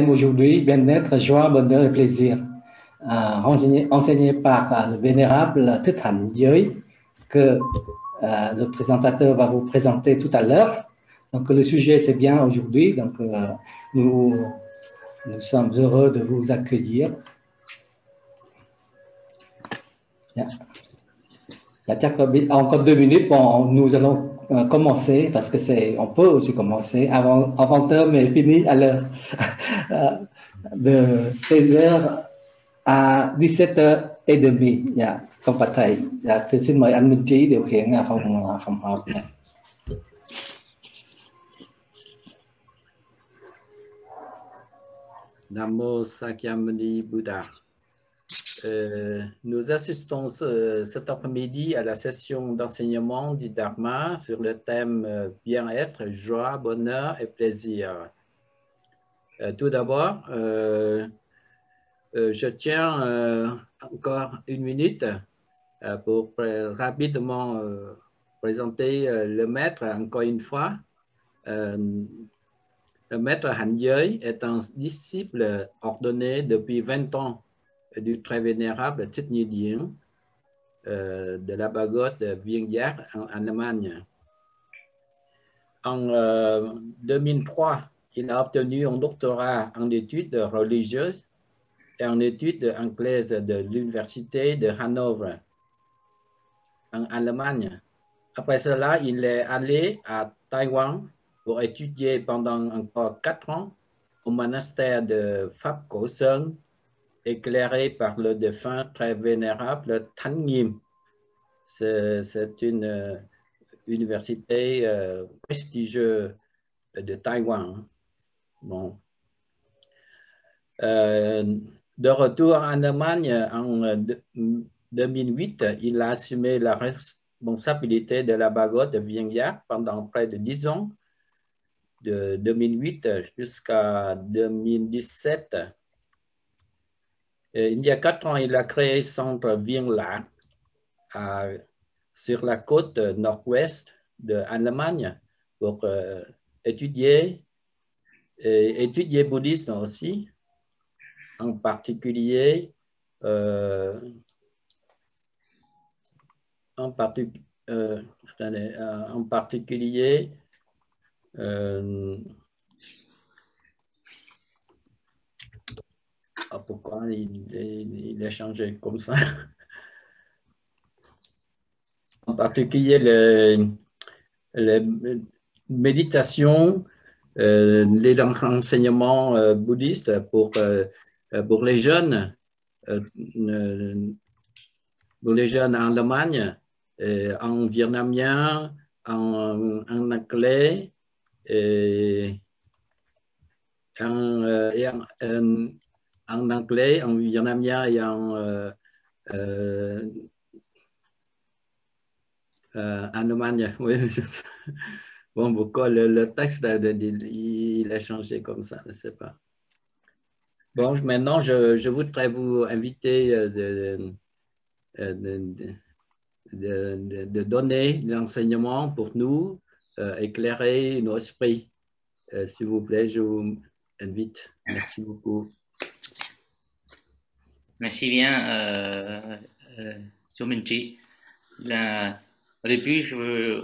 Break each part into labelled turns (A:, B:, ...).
A: Aujourd'hui, bien-être, joie, bonheur et plaisir, enseigné par le vénérable Thích Hạnh Giới, que le présentateur va vous présenter tout à l'heure. Donc, le sujet, c'est bien aujourd'hui. Donc, nous sommes heureux de vous accueillir. Encore 2 minutes, nous allons commencer, parce que on peut aussi commencer avant l'heure, mais fini à l'heure de 16h à 17h30. Không phải thầy. Xin mời anh Minh Trí điều khiển phòng họp.
B: Nam Mô Sakyamuni Bouddha. Nous assistons cet après-midi à la session d'enseignement du Dharma sur le thème bien-être, joie, bonheur et plaisir. Tout d'abord, je tiens encore 1 minute pour rapidement présenter le maître encore une fois. Le maître Hạnh Giới est un disciple ordonné depuis 20 ans du très vénérable Thích Như Điển de la Bagotte de Viengdiak en Allemagne. En 2003, il a obtenu un doctorat en études religieuses et en études anglaises de l'université de Hanovre en Allemagne. Après cela, il est allé à Taïwan pour étudier pendant encore 4 ans au monastère de Pháp Cổ Sơn, éclairé par le défunt très vénérable Thánh Nghiêm. C'est une université prestigieuse de Taïwan. Bon. De retour en Allemagne en 2008, il a assumé la responsabilité de la Bagotte de Viengdiak pendant près de 10 ans, de 2008 jusqu'à 2017. Il y a 4 ans, il a créé le centre Vieng Lạc sur la côte nord-ouest de l'Allemagne pour étudier bouddhisme aussi, en particulier pourquoi il a changé comme ça? En particulier les méditations, les enseignements bouddhistes pour les jeunes en Allemagne, en vietnamien, en anglais et en anglais, en vietnamien et en Allemagne. Oui. Bon, pourquoi le texte il a changé comme ça, je ne sais pas. Bon, maintenant, je voudrais vous inviter de donner l'enseignement pour nous, éclairer nos esprits. S'il vous plaît, je vous invite. Merci beaucoup.
C: Merci bien, Chú Minh Trí. Au début, je veux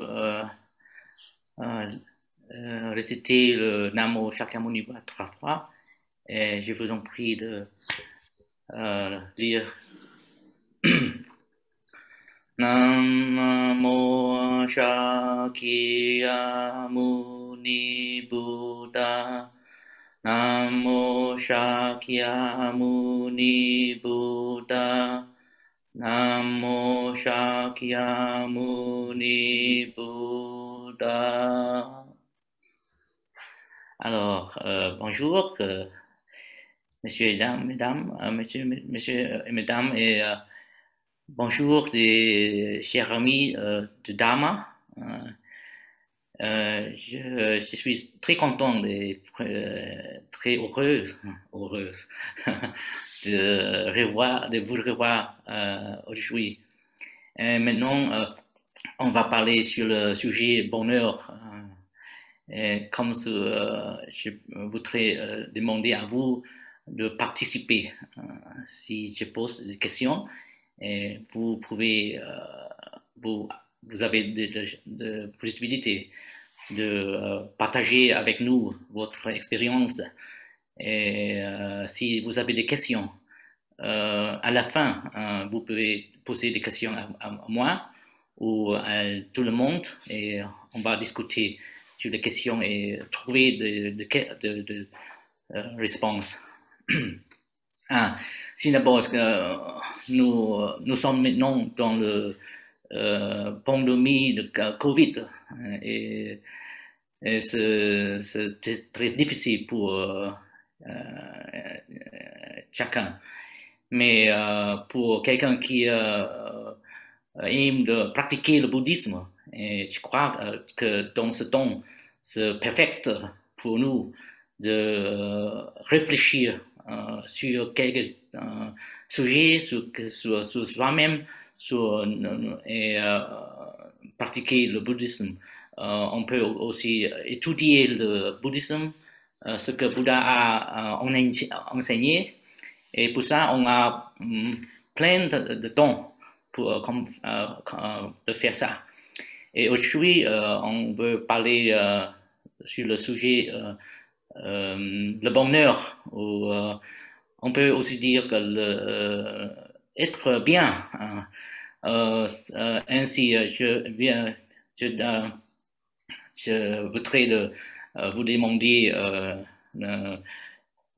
C: réciter le Namo Shakyamuni Bouddha 3 fois et je vous en prie de lire. Namo Shakyamuni Bouddha. Namo Shakyamuni Bouddha. Namo Shakyamuni Bouddha. Alors, bonjour, messieurs et mesdames, messieurs et mesdames, et bonjour des chers amis de Dharma. Je suis très content et très heureuse de vous revoir aujourd'hui. Maintenant, on va parler sur le sujet bonheur Et comme je voudrais demander à vous de participer. Si je pose des questions, et vous pouvez, vous avez de possibilités de partager avec nous votre expérience. Et si vous avez des questions, à la fin, vous pouvez poser des questions à moi ou à tout le monde et on va discuter sur les questions et trouver de réponses. Si d'abord, nous sommes maintenant dans le pandémie de Covid et c'est très difficile pour chacun. Mais pour quelqu'un qui aime de pratiquer le bouddhisme, et je crois que dans ce temps, c'est parfait pour nous de réfléchir sur quelques sujets, sur soi-même, et pratiquer le bouddhisme. On peut aussi étudier le bouddhisme, ce que Bouddha a enseigné, et pour ça, on a plein de temps pour de faire ça. Et aujourd'hui, on veut parler sur le sujet le bonheur, ou on peut aussi dire que être bien. Ainsi, je voudrais vous demander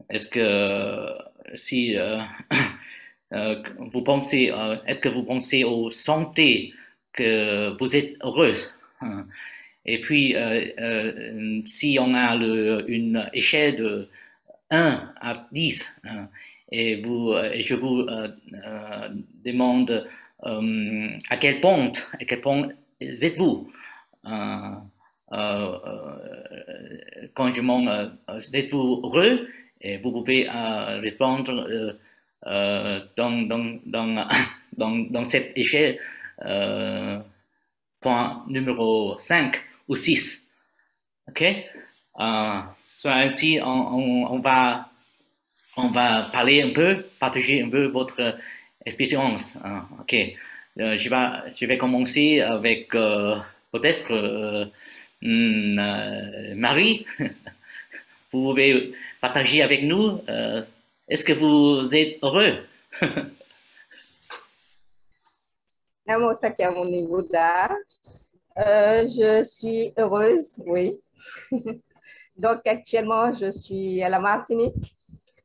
C: est-ce que si vous pensez, est-ce que vous pensez aux santé que vous êtes heureux? Et puis, si on a une échelle de 1 à 10, et je vous demande à quel point êtes-vous? Quand je demande êtes-vous heureux? Et vous pouvez répondre dans cette échelle point numéro 5 ou 6. OK? Ainsi, on va parler un peu, partager un peu votre expérience. OK. Je vais commencer avec peut-être Marie. Vous pouvez partager avec nous. Est-ce que vous êtes heureux?
D: Namo Sakyamuni Bouddha. Je suis heureuse, oui. Donc actuellement, je suis à la Martinique,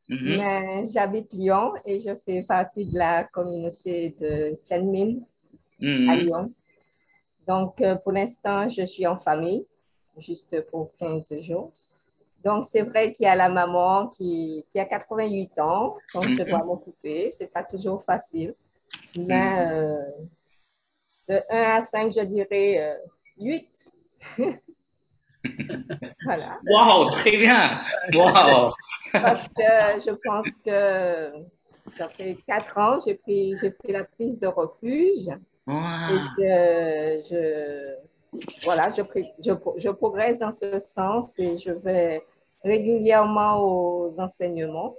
D: mais j'habite Lyon et je fais partie de la communauté de Tianmin à Lyon. Donc pour l'instant, je suis en famille, juste pour 15 jours. Donc c'est vrai qu'il y a la maman qui a 88 ans, donc je dois m'occuper. C'est pas toujours facile, mais de 1 à 5, je dirais 8. Voilà.
C: Wow, très bien. Wow.
D: Parce que je pense que ça fait 4 ans, j'ai pris la prise de refuge.
C: Wow.
D: Et que je progresse dans ce sens et je vais régulièrement aux enseignements.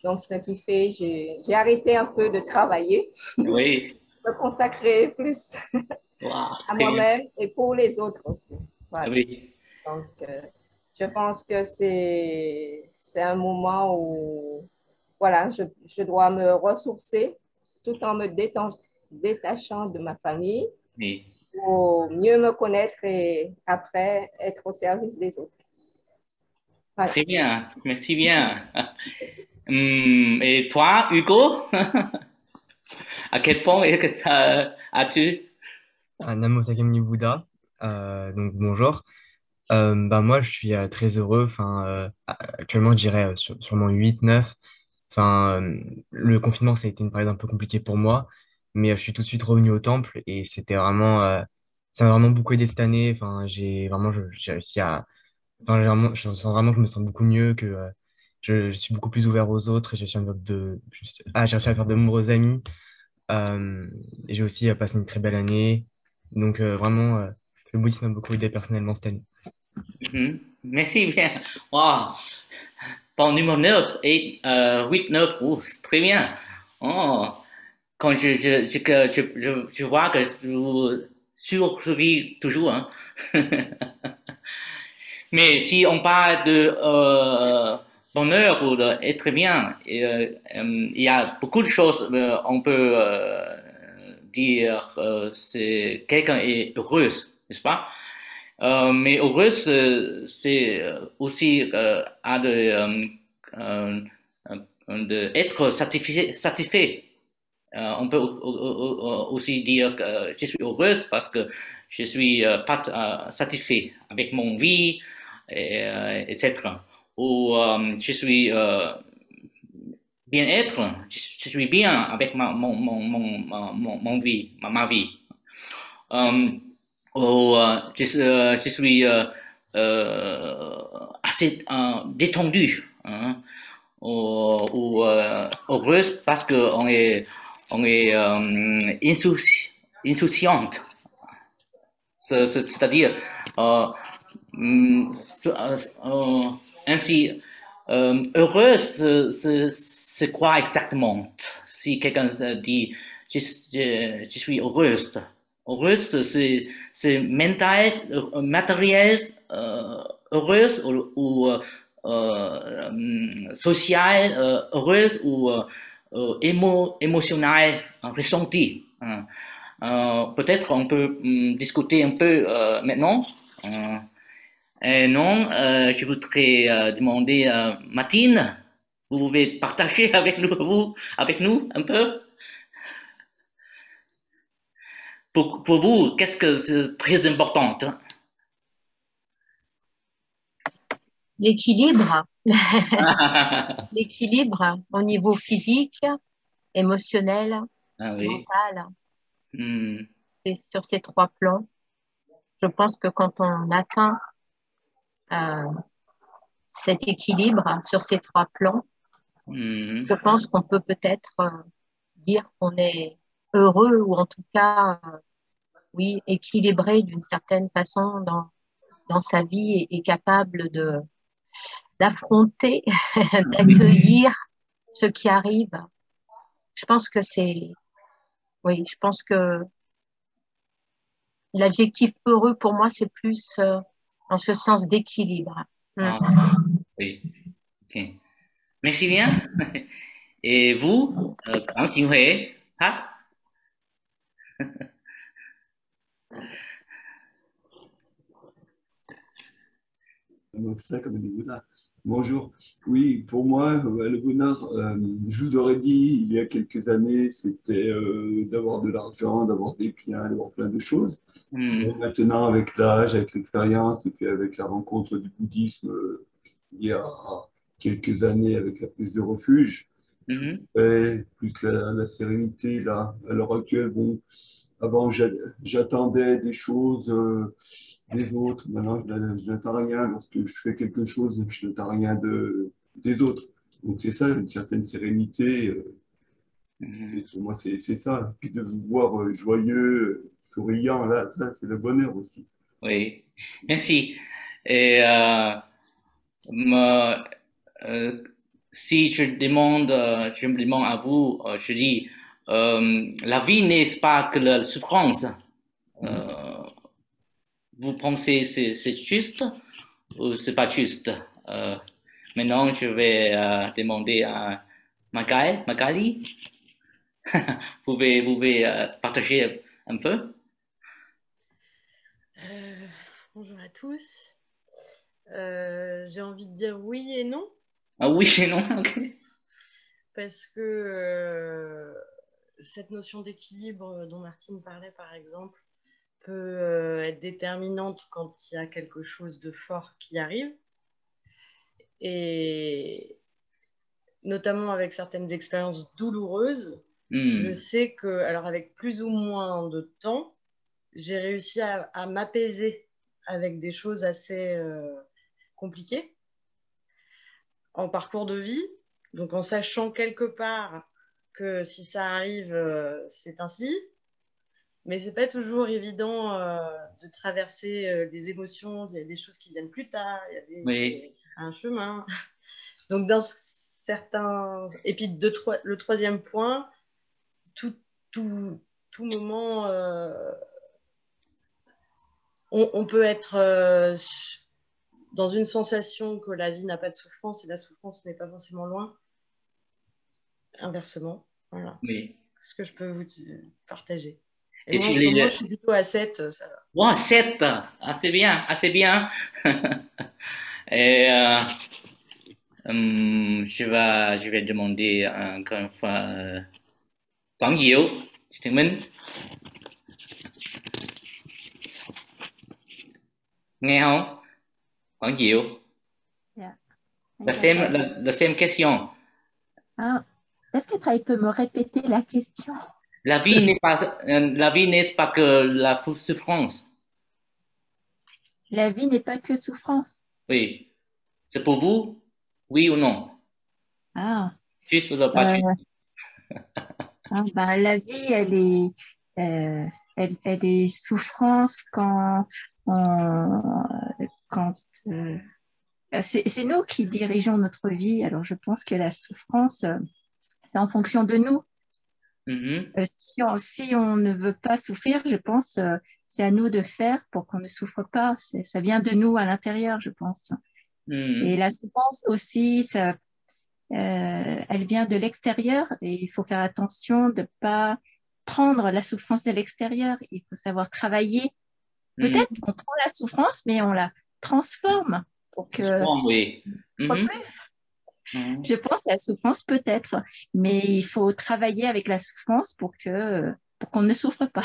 D: Donc, ce qui fait, j'ai arrêté un peu de travailler.
C: Oui.
D: Me consacrer plus à moi-même et pour les autres aussi. Voilà. Oui. Donc, je pense que c'est un moment où voilà, je dois me ressourcer tout en me détachant de ma famille pour mieux me connaître et après être au service des autres.
C: Voilà. Très bien, merci bien. Et toi, Hugo? À quel point est-ce que as-tu?
E: Namo Sakyamuni Bouddha. Donc bonjour. Moi, je suis très heureux. Actuellement, je dirais sûrement 8, 9. Le confinement, ça a été une période un peu compliquée pour moi, mais je suis tout de suite revenu au temple et c'était vraiment, ça m'a vraiment beaucoup aidé cette année. J'ai réussi à, je sens vraiment que je me sens beaucoup mieux, que je suis beaucoup plus ouvert aux autres et j'ai réussi à faire de nombreux amis. Et j'ai aussi passé une très belle année. Donc vraiment, le bouddhisme m'a beaucoup aidé personnellement cette année.
C: Merci bien. Wow. Bon, numéro 9, 8, 8, 9, c'est très bien. Oh, quand je vois que vous souriez toujours. Hein. Mais si on parle de bonheur ou de être bien, il y a beaucoup de choses. On peut dire c'est quelqu'un est heureuse, n'est-ce pas? Mais heureuse, c'est aussi de être satisfait. On peut aussi dire que je suis heureuse parce que je suis satisfait avec mon vie, etc. Ou je suis bien-être, je suis bien avec mon vie, ma vie. Ou je suis assez détendu. Hein, ou heureuse parce qu'on est insouciante. C'est-à-dire, ainsi, heureuse, c'est quoi exactement? Si quelqu'un dit, je suis heureuse, heureuse, c'est mental, matériel, heureuse ou sociale, heureuse ou émotionnelle, ressentie. Hein. Peut-être on peut discuter un peu maintenant. Non, je voudrais demander à Martine, vous pouvez partager avec nous un peu. Pour vous, qu'est-ce que c'est très important?
F: L'équilibre. L'équilibre au niveau physique, émotionnel,
C: Ah oui.
F: mental. Et sur ces trois plans, je pense que quand on atteint cet équilibre sur ces trois plans, je pense qu'on peut peut-être dire qu'on est heureux ou en tout cas, oui, équilibré d'une certaine façon dans sa vie et capable d'affronter, d'accueillir ce qui arrive. Je pense que oui, je pense que l'adjectif heureux pour moi, c'est plus en ce sens d'équilibre.
C: Oui, ok. Merci bien. Et vous, continuez. Ah?
G: Bonjour. Oui, pour moi, le bonheur, je vous aurais dit il y a quelques années, c'était d'avoir de l'argent, d'avoir des biens, d'avoir plein de choses. Mais maintenant, avec l'âge, avec l'expérience et puis avec la rencontre du bouddhisme il y a quelques années avec la prise de refuge, et plus la sérénité, là, à l'heure actuelle, bon, avant, j'attendais des choses des autres. Maintenant, je n'attends rien. Lorsque je fais quelque chose, je n'attends rien des autres. Donc, c'est ça, une certaine sérénité. Et pour moi, c'est ça. Puis de vous voir joyeux, souriant, là c'est le bonheur aussi.
C: Oui, merci. Et si je me demande à vous, je dis, la vie n'est pas que la souffrance. Vous pensez c'est juste ou c'est pas juste? Maintenant, je vais demander à Magali. Vous pouvez partager un peu?
H: Bonjour à tous. J'ai envie de dire oui et non.
C: Ah oui et non, ok.
H: Parce que cette notion d'équilibre dont Martine parlait, par exemple, peut être déterminante quand il y a quelque chose de fort qui arrive. Et notamment avec certaines expériences douloureuses, je sais que, alors avec plus ou moins de temps, j'ai réussi à m'apaiser avec des choses assez compliquées en parcours de vie, donc en sachant quelque part que si ça arrive, c'est ainsi, Mais c'est pas toujours évident de traverser des émotions. Il y a des choses qui viennent plus tard, il y a un chemin. Donc, dans certains... Et puis, le troisième point, tout moment, on peut être dans une sensation que la vie n'a pas de souffrance et la souffrance n'est pas forcément loin. Inversement, voilà. Oui. Ce que je peux vous partager. Et moi, je suis plutôt à 7. Ça va.
C: Wow, 7, assez bien, assez bien. Et je vais demander encore une fois Quảng Diệu, Thiện Minh. Nghe không? Quảng Diệu.
I: Yeah.
C: La same question.
I: Ah, est-ce que tu peux me répéter la question?
C: La vie n'est pas que la souffrance.
I: La vie n'est pas que souffrance.
C: Oui. C'est pour vous? Oui ou non?
I: Ah.
C: Juste pour le parti.
I: La vie, elle est souffrance quand c'est nous qui dirigeons notre vie. Alors, je pense que la souffrance, c'est en fonction de nous. Si on ne veut pas souffrir, je pense c'est à nous de faire pour qu'on ne souffre pas. Ça vient de nous à l'intérieur, je pense. Et la souffrance aussi, elle vient de l'extérieur et il faut faire attention de ne pas prendre la souffrance de l'extérieur. Il faut savoir travailler. Peut-être qu'on prend la souffrance, mais on la transforme pour que...
C: Oui.
I: Je pense à la souffrance peut-être, mais il faut travailler avec la souffrance pour qu'on ne souffre pas.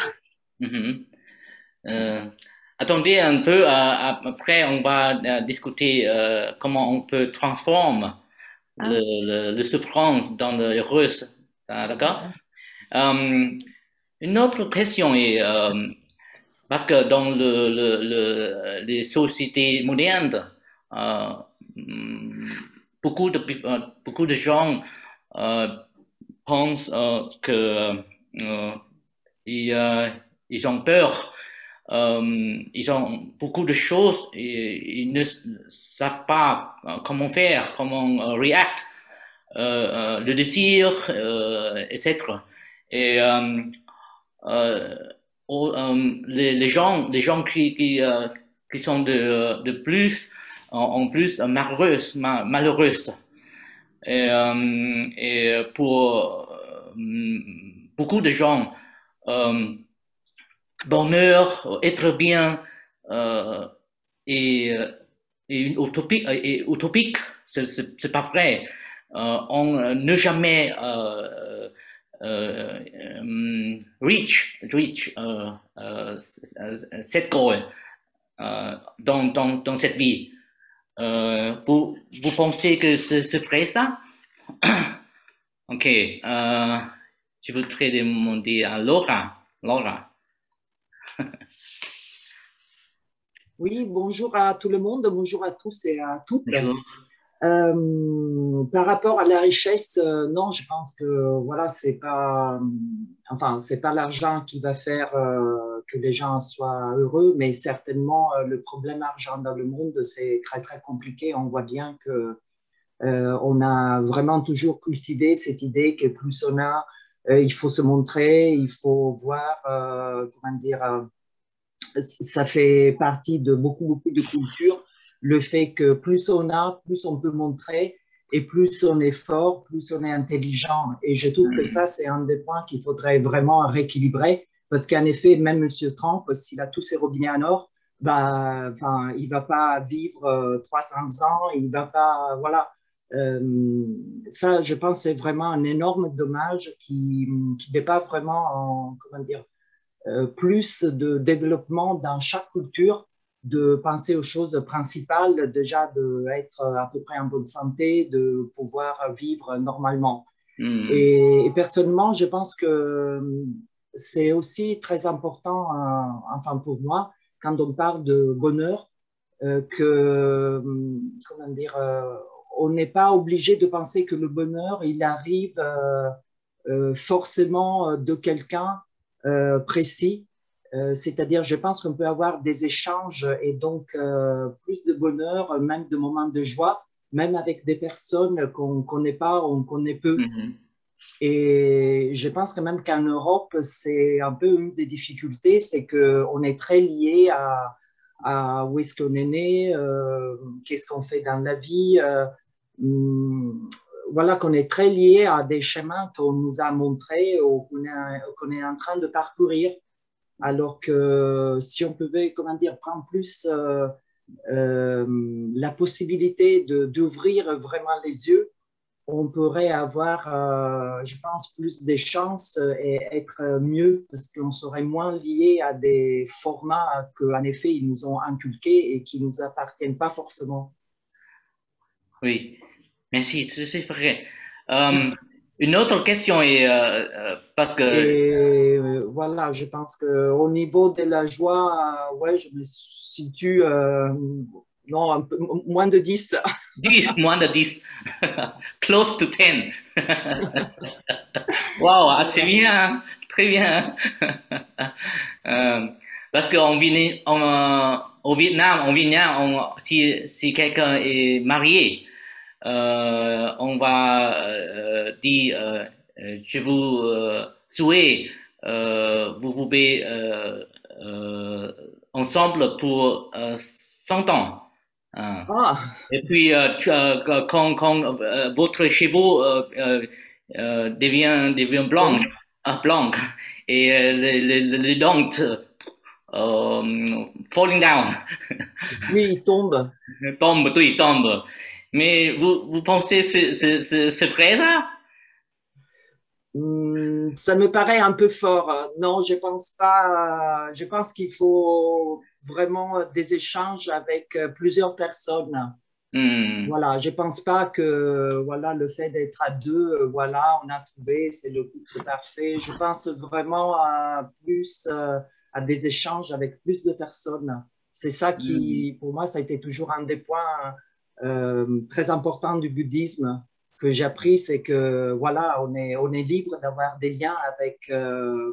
C: Attendez un peu, après on va discuter comment on peut transformer le souffrance dans le heureux. D'accord? Une autre question est, parce que dans les sociétés modernes, beaucoup de gens pensent ils ont peur, ils ont beaucoup de choses et ils ne savent pas comment faire, comment react, le désir, etc. Et les gens qui sont de plus en plus malheureuses. Et pour beaucoup de gens, bonheur, être bien est utopique, c'est pas vrai. On ne jamais reach cette goal dans cette vie. Vous pensez que c'est vrai ça? Ok. Je voudrais demander à Laura.
J: Oui, bonjour à tout le monde, bonjour à tous et à toutes.
C: Bonjour.
J: Par rapport à la richesse, non, je pense que voilà, c'est pas l'argent qui va faire que les gens soient heureux, mais certainement le problème argent dans le monde, c'est très très compliqué. On voit bien que on a vraiment toujours cultivé cette idée que plus on a, il faut se montrer, il faut voir, comment dire, ça fait partie de beaucoup de cultures. Le fait que plus on a, plus on peut montrer et plus on est fort, plus on est intelligent. Et je trouve que ça, c'est un des points qu'il faudrait vraiment rééquilibrer parce qu'en effet, même M. Trump, s'il a tous ses robinets en or, il ne va pas vivre 300 ans, il ne va pas… Voilà. Ça, je pense, c'est vraiment un énorme dommage qui dépasse vraiment, comment dire, plus de développement dans chaque culture, de penser aux choses principales, déjà d'être à peu près en bonne santé, de pouvoir vivre normalement. Et personnellement, je pense que c'est aussi très important, enfin pour moi, quand on parle de bonheur, que, comment dire, on n'est pas obligé de penser que le bonheur, il arrive forcément de quelqu'un précis. C'est-à-dire, je pense qu'on peut avoir des échanges et donc plus de bonheur, même de moments de joie, même avec des personnes qu'on ne connaît pas, on connaît peu. Et je pense quand même qu'en Europe, c'est un peu une des difficultés, c'est qu'on est très lié à où est-ce qu'on est né, qu'est-ce qu'on fait dans la vie. Voilà, qu'on est très lié à des chemins qu'on nous a montrés ou qu'on est en train de parcourir. Alors que si on pouvait, comment dire, prendre plus la possibilité d'ouvrir vraiment les yeux, on pourrait avoir, je pense, plus de chances et être mieux parce qu'on serait moins lié à des formats qu'en effet, ils nous ont inculqués et qui ne nous appartiennent pas forcément.
C: Oui, merci, c'est vrai. Une autre question est parce que...
J: Et voilà, je pense qu'au niveau de la joie, ouais, je me situe, non, un peu moins de 10.
C: 10, moins de 10. Close to 10. Wow, assez bien, très bien. Parce qu'au Vietnam, si quelqu'un est marié, on va dire je vous souhaite vous pouvez ensemble pour 100 ans. Et puis quand votre chevaux devient blanc et les dents falling down.
J: Oui, il tombe.
C: Il tombe. Mais vous pensez c'est vrai ça?
J: Ça me paraît un peu fort. Non, je pense pas. Je pense qu'il faut vraiment des échanges avec plusieurs personnes. Voilà, je pense pas que voilà le fait d'être à deux, voilà, on a trouvé, c'est le couple parfait. Je pense vraiment à plus à des échanges avec plus de personnes. C'est ça qui, pour moi, ça a été toujours un des points très importants du bouddhisme que j'ai appris, c'est que voilà, on est libre d'avoir des liens avec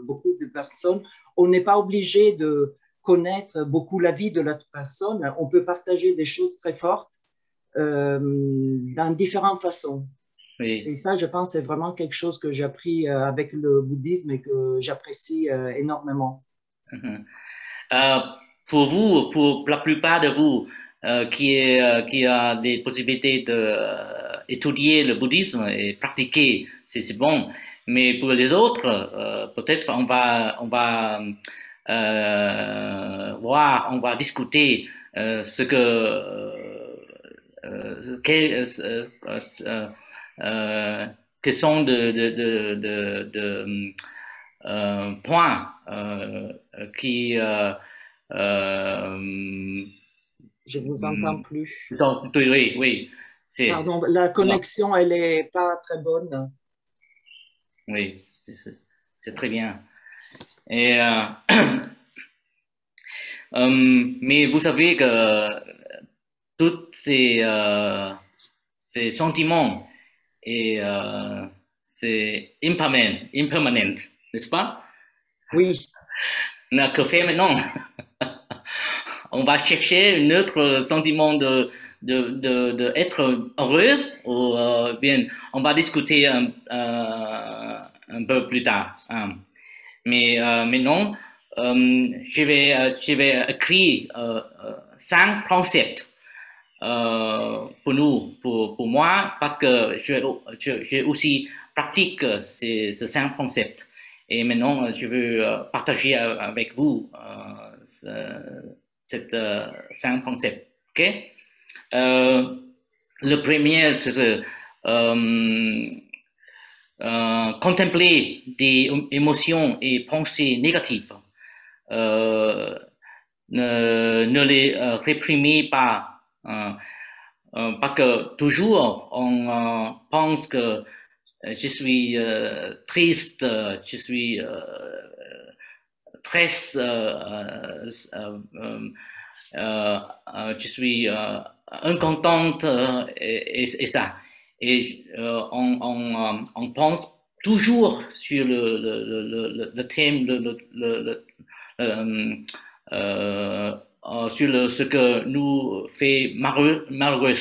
J: beaucoup de personnes. On n'est pas obligé de connaître beaucoup la vie de l'autre personne. On peut partager des choses très fortes dans différentes façons.
C: Oui.
J: Et ça, je pense, c'est vraiment quelque chose que j'ai appris avec le bouddhisme et que j'apprécie énormément.
C: Pour vous, pour la plupart de vous qui a des possibilités d'étudier le bouddhisme et pratiquer, c'est bon. Mais pour les autres, peut-être on va voir, on va discuter ce que sont de points qui
J: je ne vous entends plus.
C: Oui.
J: Pardon, la connexion, elle n'est pas très bonne.
C: Oui, c'est très bien. Et, mais vous savez que tous ces sentiments et c'est impermanent, n'est-ce pas?
J: Oui.
C: On que faire maintenant? On va chercher un autre sentiment de être heureuse ou bien on va discuter un peu plus tard. Mais non, je vais écrire 5 concepts pour nous, pour moi, parce que j'ai aussi pratique ces 5 concepts. Et maintenant, je veux partager avec vous ces 5 concepts. Okay? Le premier, c'est contempler des émotions et pensées négatives. Ne les réprimer pas. Parce que toujours on pense que je suis triste, je suis très je suis incontente et ça. Et on pense toujours sur le thème, sur ce que nous fait malheureux.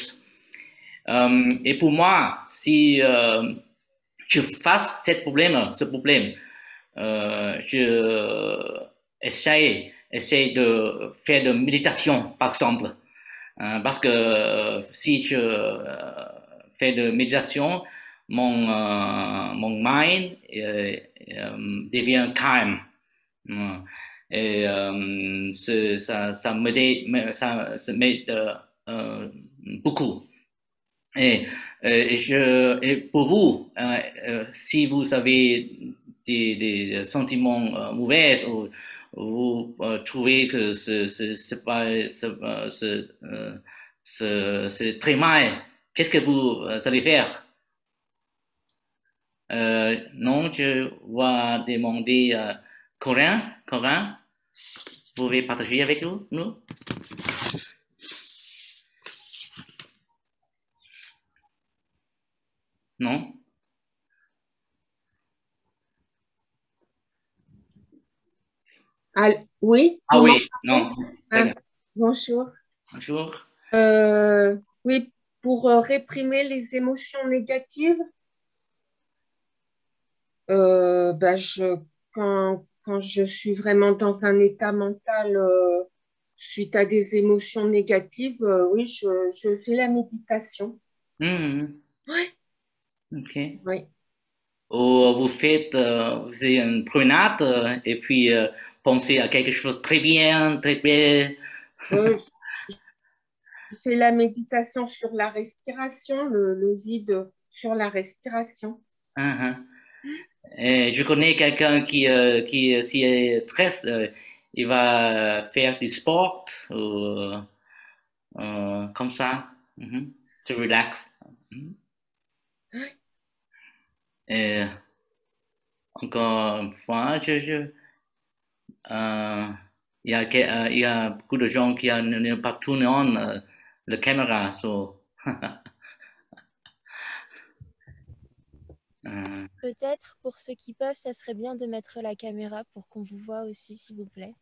C: Et pour moi, si je fasse ce problème, je essaie de faire de méditation, par exemple. Parce que si je fais de méditation, mon mind devient calme. Et ça m'aide beaucoup. Et pour vous, si vous avez des sentiments mauvais ou vous trouvez que c'est très mal, qu'est-ce que vous allez faire? Non, je vais demander à Corinne, vous pouvez partager avec nous? Non?
K: Oui.
C: Ah oui, non.
K: Bonjour.
C: Bonjour.
K: Oui, pour réprimer les émotions négatives, quand je suis vraiment dans un état mental suite à des émotions négatives, oui, je fais la méditation.
C: Oui. Ok.
K: Oui.
C: Ou vous avez une promenade et puis pensez à quelque chose de très bien, très belle.
K: Je fais la méditation sur la respiration, le vide sur la respiration.
C: Et je connais quelqu'un qui s'il est stress, il va faire du sport ou comme ça, to relax. Et encore une fois, il y a beaucoup de gens qui n'ont pas tourné la caméra.
L: Peut-être pour ceux qui peuvent, ça serait bien de mettre la caméra pour qu'on vous voit aussi, s'il vous plaît.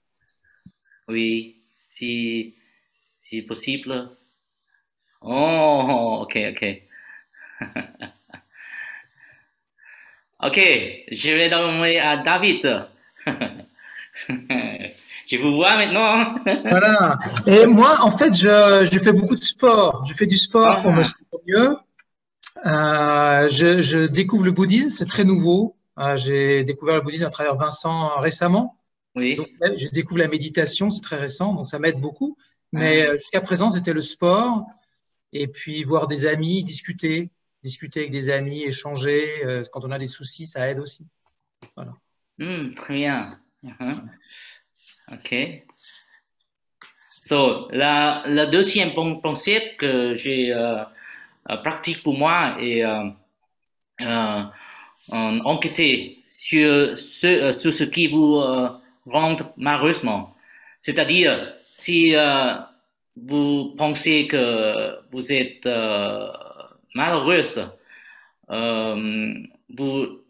C: Oui, si possible. Oh, ok. Ok, je vais demander à David. Je vous vois maintenant.
M: Voilà. Et moi, en fait, je fais beaucoup de sport. Je fais du sport pour me sentir mieux. Je découvre le bouddhisme, c'est très nouveau. J'ai découvert le bouddhisme à travers Vincent récemment.
C: Oui.
M: Donc, je découvre la méditation, c'est très récent, donc ça m'aide beaucoup. Mais jusqu'à présent, c'était le sport. Et puis, voir des amis, discuter avec des amis, échanger. Quand on a des soucis, ça aide aussi. Voilà.
C: Très bien. Ok. So, la deuxième concept que j'ai pratique pour moi est enquêter sur ce qui vous rend malheureusement. C'est-à-dire, si vous pensez que vous êtes malheureuse, vous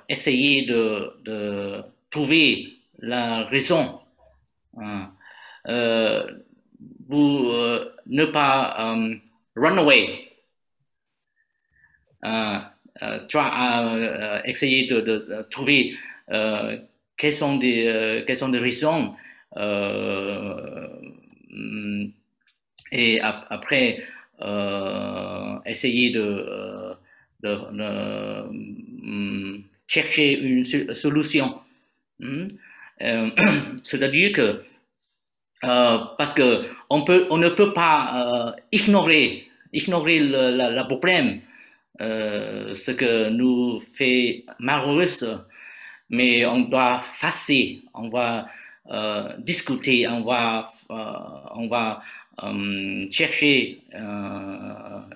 C: essayez de trouver la raison. Vous ne pas run away. Essayer de trouver quelles sont des raisons et après essayer de chercher une solution. C'est-à-dire que parce que on ne peut pas ignorer le problème, ce que nous fait malheureux, mais on doit passer, on va discuter, on va chercher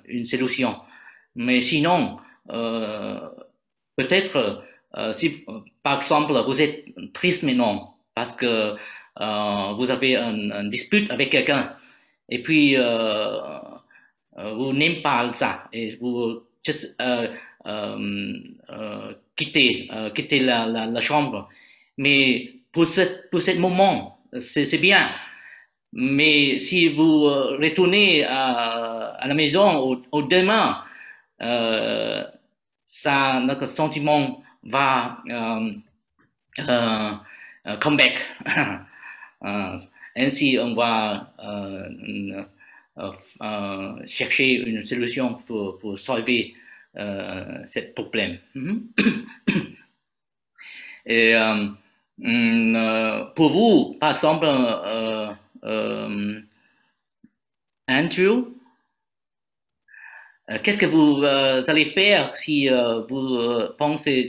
C: une solution. Mais sinon, peut-être si par exemple vous êtes triste maintenant parce que vous avez une dispute avec quelqu'un et puis vous n'aimez pas ça et vous just quitter la chambre. Mais pour ce moment, c'est bien. Mais si vous retournez à la maison au demain, notre sentiment va come back. Ainsi, on va chercher une solution pour sauver ce problème. Et pour vous, par exemple, Andrew, qu'est-ce que vous allez faire si vous pensez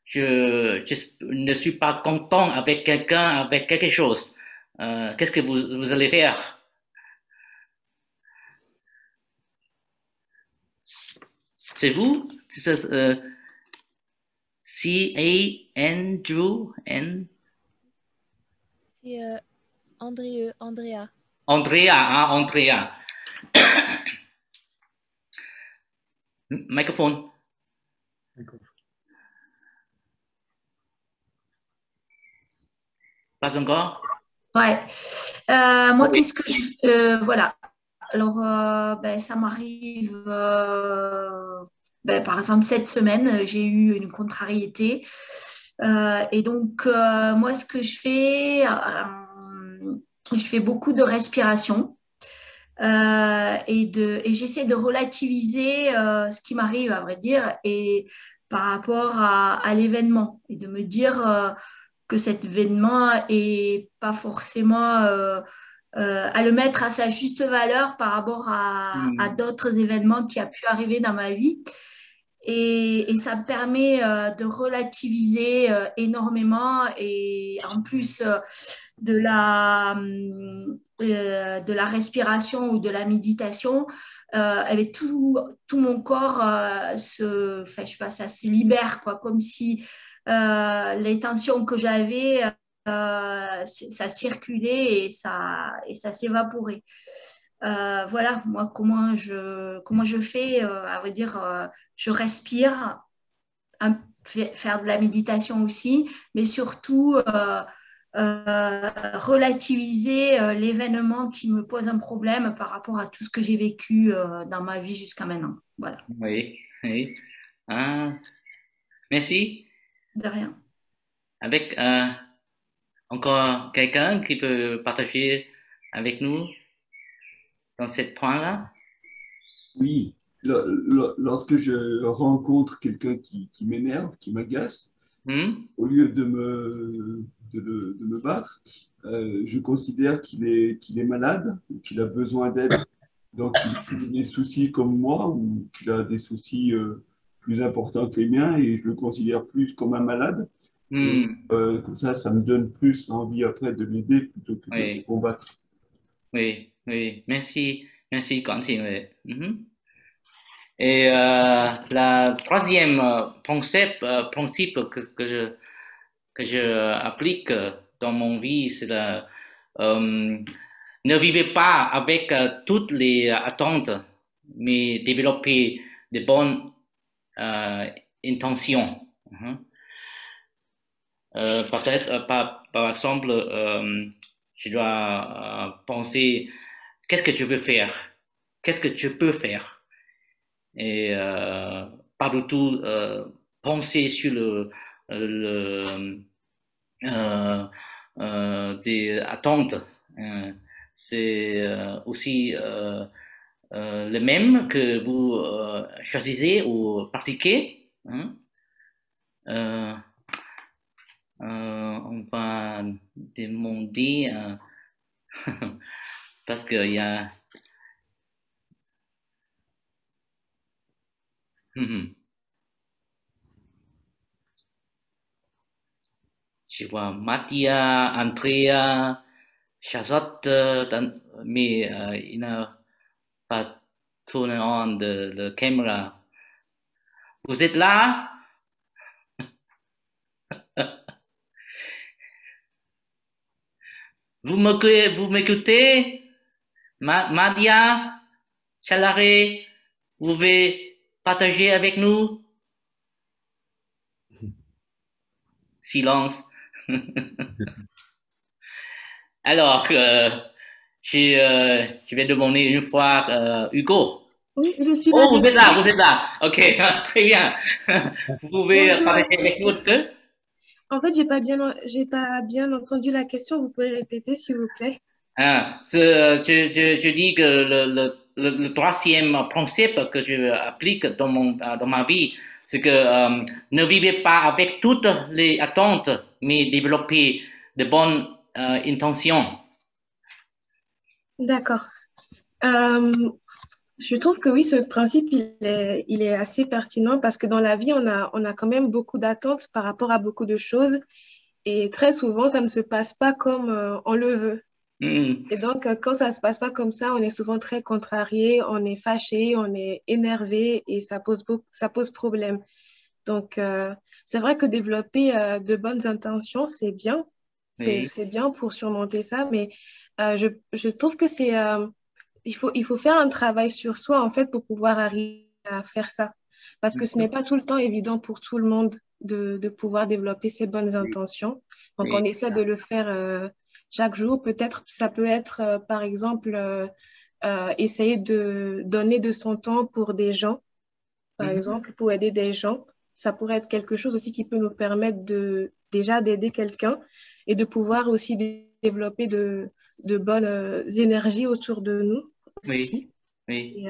C: je ne suis pas content avec quelqu'un, avec quelque chose? Qu'est-ce que vous allez faire? C'est vous? Andrew N.
L: C'est Andrea.
C: Andrea. Microphone. Pas encore?
N: Ouais. Moi, qu'est-ce que je... voilà. Alors, ça m'arrive... par exemple, cette semaine, j'ai eu une contrariété. Et donc, moi, ce que je fais beaucoup de respiration. Et j'essaie de relativiser ce qui m'arrive, à vrai dire, et par rapport à l'événement. Et de me dire que cet événement est pas forcément... à le mettre à sa juste valeur par rapport à d'autres événements qui a pu arriver dans ma vie. Et ça me permet de relativiser énormément et en plus de la respiration ou de la méditation, avec tout mon corps je sais pas, ça se libère, quoi, comme si les tensions que j'avais ça circulait et ça s'évaporait. Voilà, moi, comment je fais, à vrai dire, je respire, faire de la méditation aussi, mais surtout relativiser l'événement qui me pose un problème par rapport à tout ce que j'ai vécu dans ma vie jusqu'à maintenant. Voilà.
C: Oui. Merci.
N: De rien.
C: Avec encore quelqu'un qui peut partager avec nous dans ce point-là?
G: Oui, lorsque je rencontre quelqu'un qui m'énerve, qui m'agace, au lieu de me battre, je considère qu'il est malade, qu'il a besoin d'aide, donc qu'il a des soucis comme moi ou qu'il a des soucis plus importants que les miens et je le considère plus comme un malade. Et, comme ça me donne plus envie après de l'aider plutôt que de le combattre.
C: Oui, merci, continuez. Et la troisième principe que je applique dans mon vie, c'est ne vivez pas avec toutes les attentes, mais développer de bonnes intentions. Peut-être, par exemple, je dois penser qu'est-ce que je veux faire, qu'est-ce que je peux faire, et pas du tout penser sur des attentes. C'est aussi le même que vous choisissez ou pratiquez. On va demander parce qu'il y a je vois Mathia, Andrea, Charlotte, mais il n'a pas tourné on la caméra. Vous êtes là? Vous m'écoutez? Madia, Chalare, vous pouvez partager avec nous? silence. Alors, je vais demander une fois Hugo.
O: Oui, je suis là.
C: Oh, vous êtes là, vous êtes là. Ok, très bien. Vous pouvez partager avec nous un peu?
O: En fait, j'ai pas bien entendu la question. Vous pouvez répéter, s'il vous plaît?
C: Je dis que le troisième principe que je applique dans ma vie, c'est que ne vivez pas avec toutes les attentes, mais développez de bonnes intentions.
O: D'accord. Je trouve que oui, ce principe, il est assez pertinent parce que dans la vie, on a quand même beaucoup d'attentes par rapport à beaucoup de choses et très souvent, ça ne se passe pas comme on le veut. Et donc, quand ça ne se passe pas comme ça, on est souvent très contrarié, on est fâché, on est énervé et ça pose problème. Donc, c'est vrai que développer de bonnes intentions, c'est bien. C'est bien pour surmonter ça, mais je trouve que il faut faire un travail sur soi, en fait, pour pouvoir arriver à faire ça. Parce que ce n'est pas tout le temps évident pour tout le monde de pouvoir développer ces bonnes intentions. Donc, on essaie de le faire chaque jour. Peut-être, ça peut être, par exemple, essayer de donner de son temps pour des gens, par exemple, pour aider des gens. Ça pourrait être quelque chose aussi qui peut nous permettre déjà d'aider quelqu'un et de pouvoir aussi développer de bonnes énergies autour de nous aussi. Et,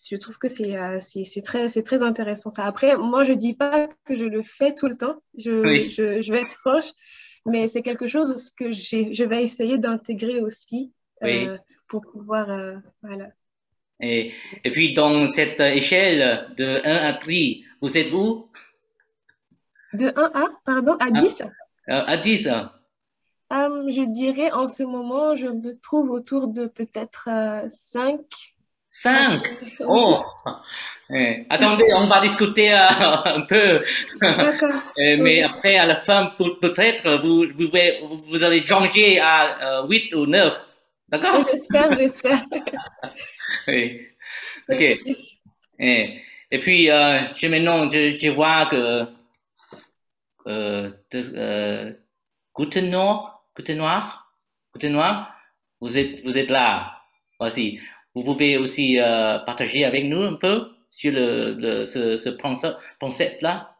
O: je trouve que c'est très intéressant ça. Après, moi, je ne dis pas que je le fais tout le temps. Je vais être franche, mais c'est quelque chose que je vais essayer d'intégrer aussi pour pouvoir... voilà.
C: Et puis, dans cette échelle de 1 à 3, vous êtes où?
O: De 1 à 10?
C: À 10.
O: Je dirais en ce moment, je me trouve autour de peut-être 5.
C: 5? Oh! Attendez, on va discuter un peu.
O: D'accord.
C: Mais après, à la fin, peut-être, vous allez changer à 8 ou 9. D'accord?
O: J'espère.
C: Oui. Ok. Et puis, maintenant, je vois que Guten Noir, vous êtes là. Voici. Vous pouvez aussi partager avec nous un peu sur ce concept-là.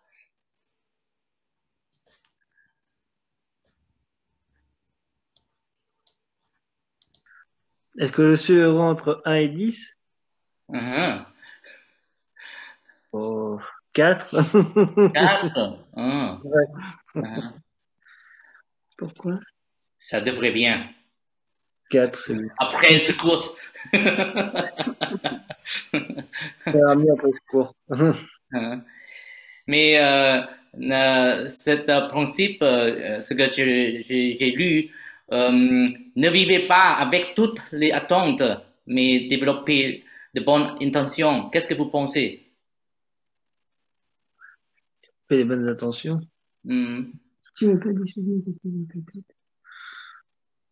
P: Est-ce que je suis heureux entre 1 et 10? 4.
C: 4?
P: Ouais. Pourquoi?
C: Ça devrait bien.
P: 4, c'est bien.
C: Après le secours.
P: Ça ira mieux après le secours.
C: Mais ce principe, ce que j'ai lu, ne vivez pas avec toutes les attentes, mais développez de bonnes intentions. Qu'est-ce que vous pensez?
P: Fais les bonnes intentions.
K: Tu veux pas des choses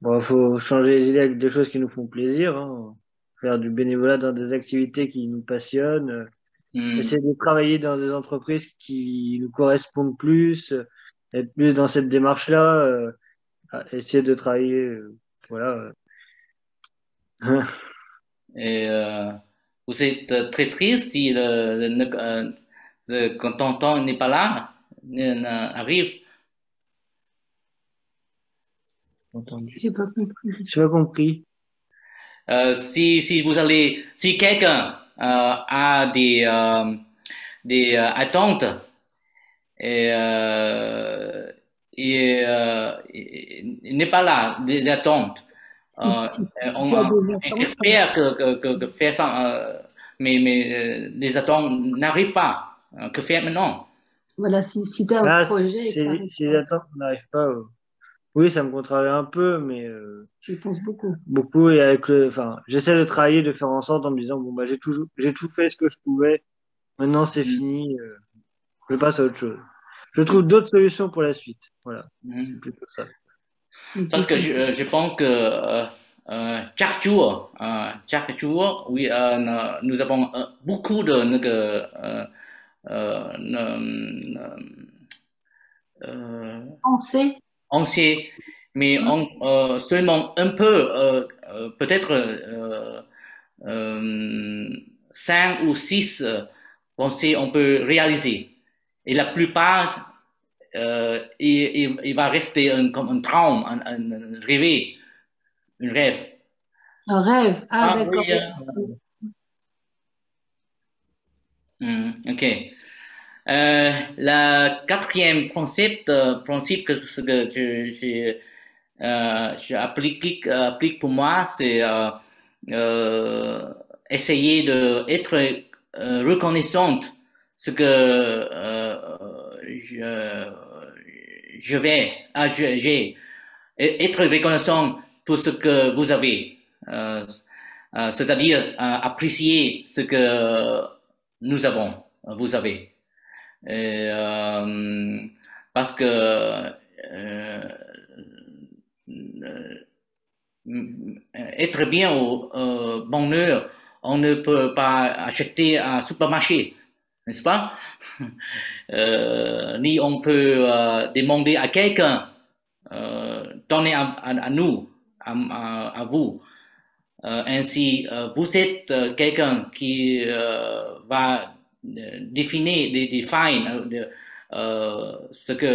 P: Bon, faut changer les idées avec des choses qui nous font plaisir, hein. Faire du bénévolat dans des activités qui nous passionnent, essayer de travailler dans des entreprises qui nous correspondent plus, être plus dans cette démarche-là, essayer de travailler, voilà.
C: Et vous êtes très triste si quand tonton n'est pas là, arrive.
K: J'ai pas compris.
P: J'ai pas compris.
C: Si quelqu'un a des attentes et il n'est pas là, des attentes. On espère que faire ça, mais les attentes n'arrivent pas. Que faire maintenant?
K: Voilà, si tu as un projet.
P: Si les attentes n'arrivent pas, oui, ça me contrarie un peu, mais
K: je pense beaucoup.
P: Beaucoup, et j'essaie de travailler, de faire en sorte en me disant bon bah j'ai tout fait ce que je pouvais. Maintenant c'est fini. Je passe à autre chose. Je trouve d'autres solutions pour la suite. Voilà, c'est plutôt ça.
C: Parce que je pense que chaque jour, oui, nous avons beaucoup de
F: On sait.
C: On sait, mais seulement un peu, peut-être 5 ou 6 pensées on peut réaliser. Et la plupart, il va rester comme un traum, un rêve, un rêve.
F: Un rêve, d'accord.
C: Oui, ok. Le quatrième principe que j'applique pour moi, c'est essayer d'être reconnaissante ce que j'ai, être reconnaissant pour ce que vous avez, c'est-à-dire apprécier ce que nous avons, vous avez. Parce que être bien au bonheur, on ne peut pas acheter à supermarché, n'est-ce pas? Ni on peut demander à quelqu'un, donner à nous, à vous. Ainsi, vous êtes quelqu'un qui va définir ce que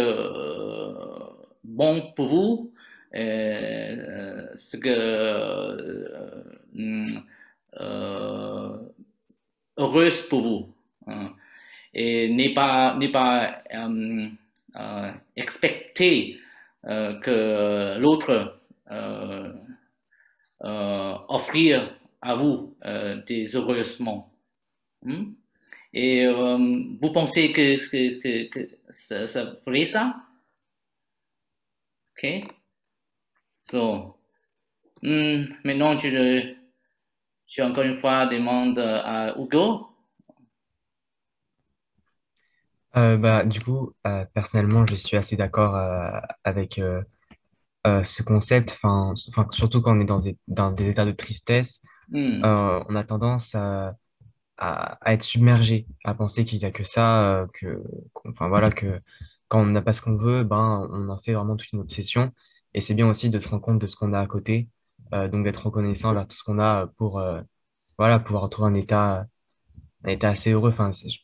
C: bon pour vous, ce que heureuse pour vous, et n'est pas expecter que l'autre offrir à vous des heureusement. Et vous pensez que ça ferait ça? Ok. So, maintenant, je encore une fois demande à Hugo.
E: Du coup, personnellement, je suis assez d'accord avec ce concept, surtout quand on est dans des états de tristesse, on a tendance à être submergé, à penser qu'il n'y a que ça, voilà, que quand on n'a pas ce qu'on veut, ben, on en fait vraiment toute une obsession. Et c'est bien aussi de se rendre compte de ce qu'on a à côté, donc d'être reconnaissant vers tout ce qu'on a pour voilà, pouvoir retrouver un état assez heureux.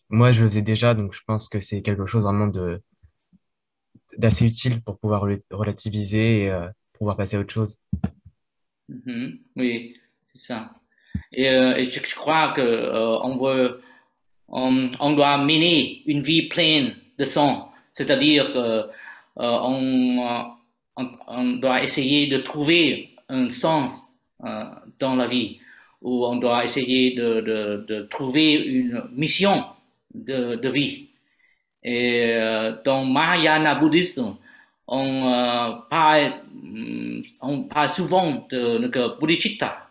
E: Moi, je le faisais déjà, donc je pense que c'est quelque chose vraiment d'assez utile pour pouvoir relativiser et pouvoir passer à autre chose.
C: Oui, c'est ça. Et je crois que on doit mener une vie pleine de sens, c'est-à-dire que on doit essayer de trouver un sens dans la vie, ou on doit essayer de trouver une mission de vie. Et dans Mahayana bouddhisme, on parle souvent de bodhicitta,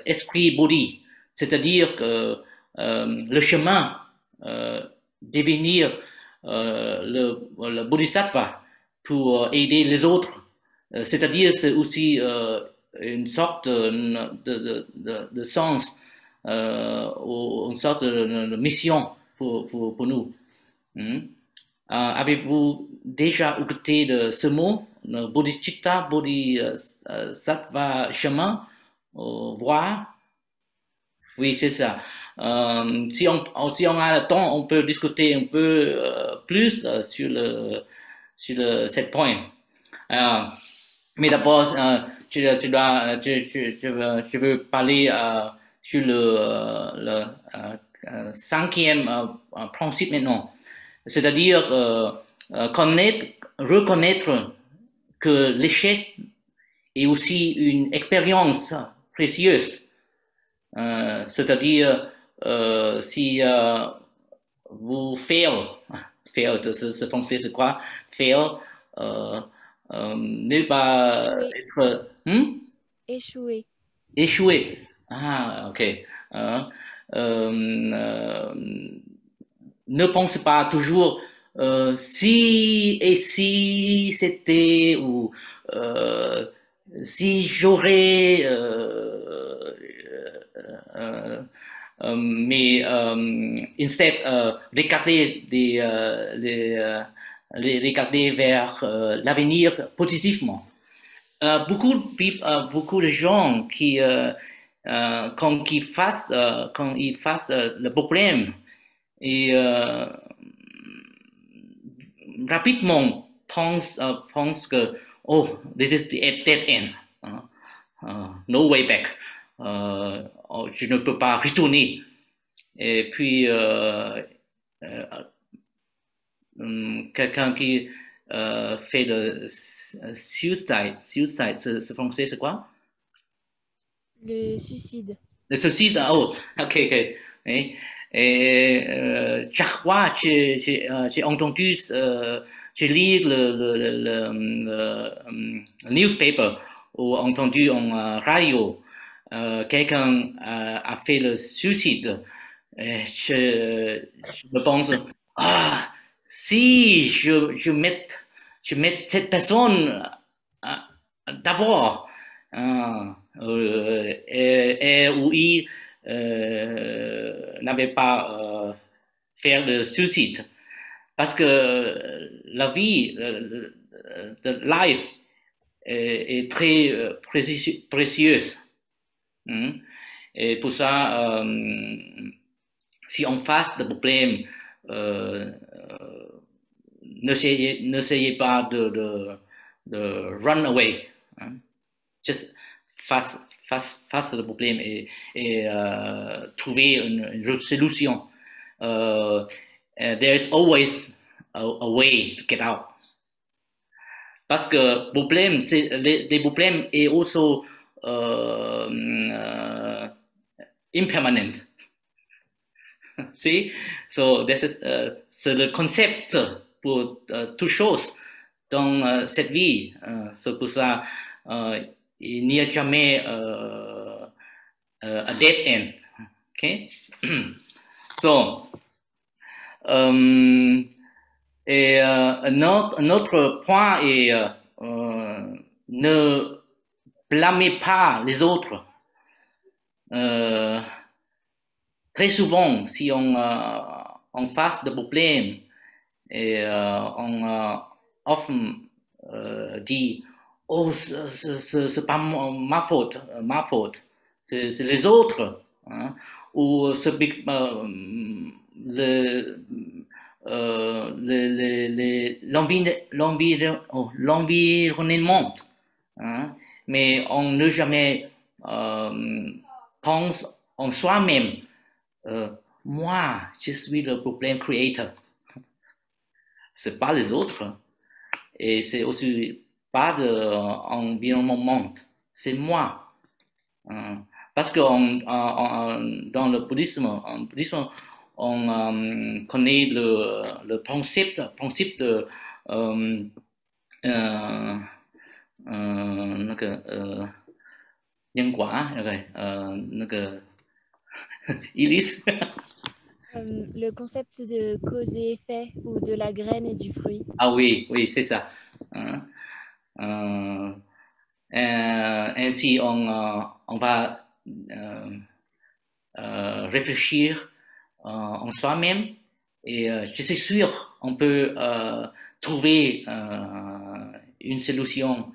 C: esprit bodhi, c'est-à-dire que le chemin devenir le bodhisattva pour aider les autres, c'est-à-dire c'est aussi une sorte de sens, une sorte de mission pour nous. Avez-vous déjà écouté de ce mot, bodhicitta, bodhisattva, chemin, voie? Oui, c'est ça. Si on a le temps, on peut discuter un peu plus sur cet point. Mais d'abord, je veux parler sur le cinquième principe maintenant. C'est-à-dire reconnaître que l'échec est aussi une expérience précieuse. C'est-à-dire si vous fail, ce français c'est quoi? Fail, ne pas être
L: échouer.
C: Échouer. Ah, ok. Ne pense pas toujours si et si c'était, ou si j'aurais mais instead regarder vers l'avenir positivement. Beaucoup de gens qui quand ils fassent le problème et rapidement pense que oh, this is the dead end, no way back, je ne peux pas retourner. Et puis quelqu'un qui fait le suicide, c'est français, c'est quoi?
L: Le suicide.
C: Le suicide, oh, ok. Et chaque fois j'ai entendu, j'ai lu le newspaper ou entendu en radio, quelqu'un a fait le suicide. Et je me pense, ah, si je mets cette personne d'abord, et où il n'avait pas fait le suicide, parce que la vie de life est très précieuse. Et pour ça, si on face le problème, n'essayez pas de run away. Just face le problème et trouver une solution. There is always a way to get out. Parce que problème, les problèmes est also impermanent. See, so this is c'est le concept pour toutes choses dans cette vie. C'est pour ça il n'y a jamais a dead end. Okay. So et un autre point est ne blâmez pas les autres. Très souvent, si on face des problèmes et on often dit oh, c'est pas ma faute, c'est les autres, hein, ou l'environnement, hein, mais on ne jamais pense en soi-même. Moi, je suis le problème creator. C'est pas les autres. Et c'est aussi pas de environnement. C'est moi. Parce que dans le bouddhisme, on connaît le principe de nhân quả, Elise.
L: Le concept de cause et effet ou de la graine et du fruit.
C: Ah oui, c'est ça. Ainsi, on va réfléchir en soi-même et je suis sûr on peut trouver une solution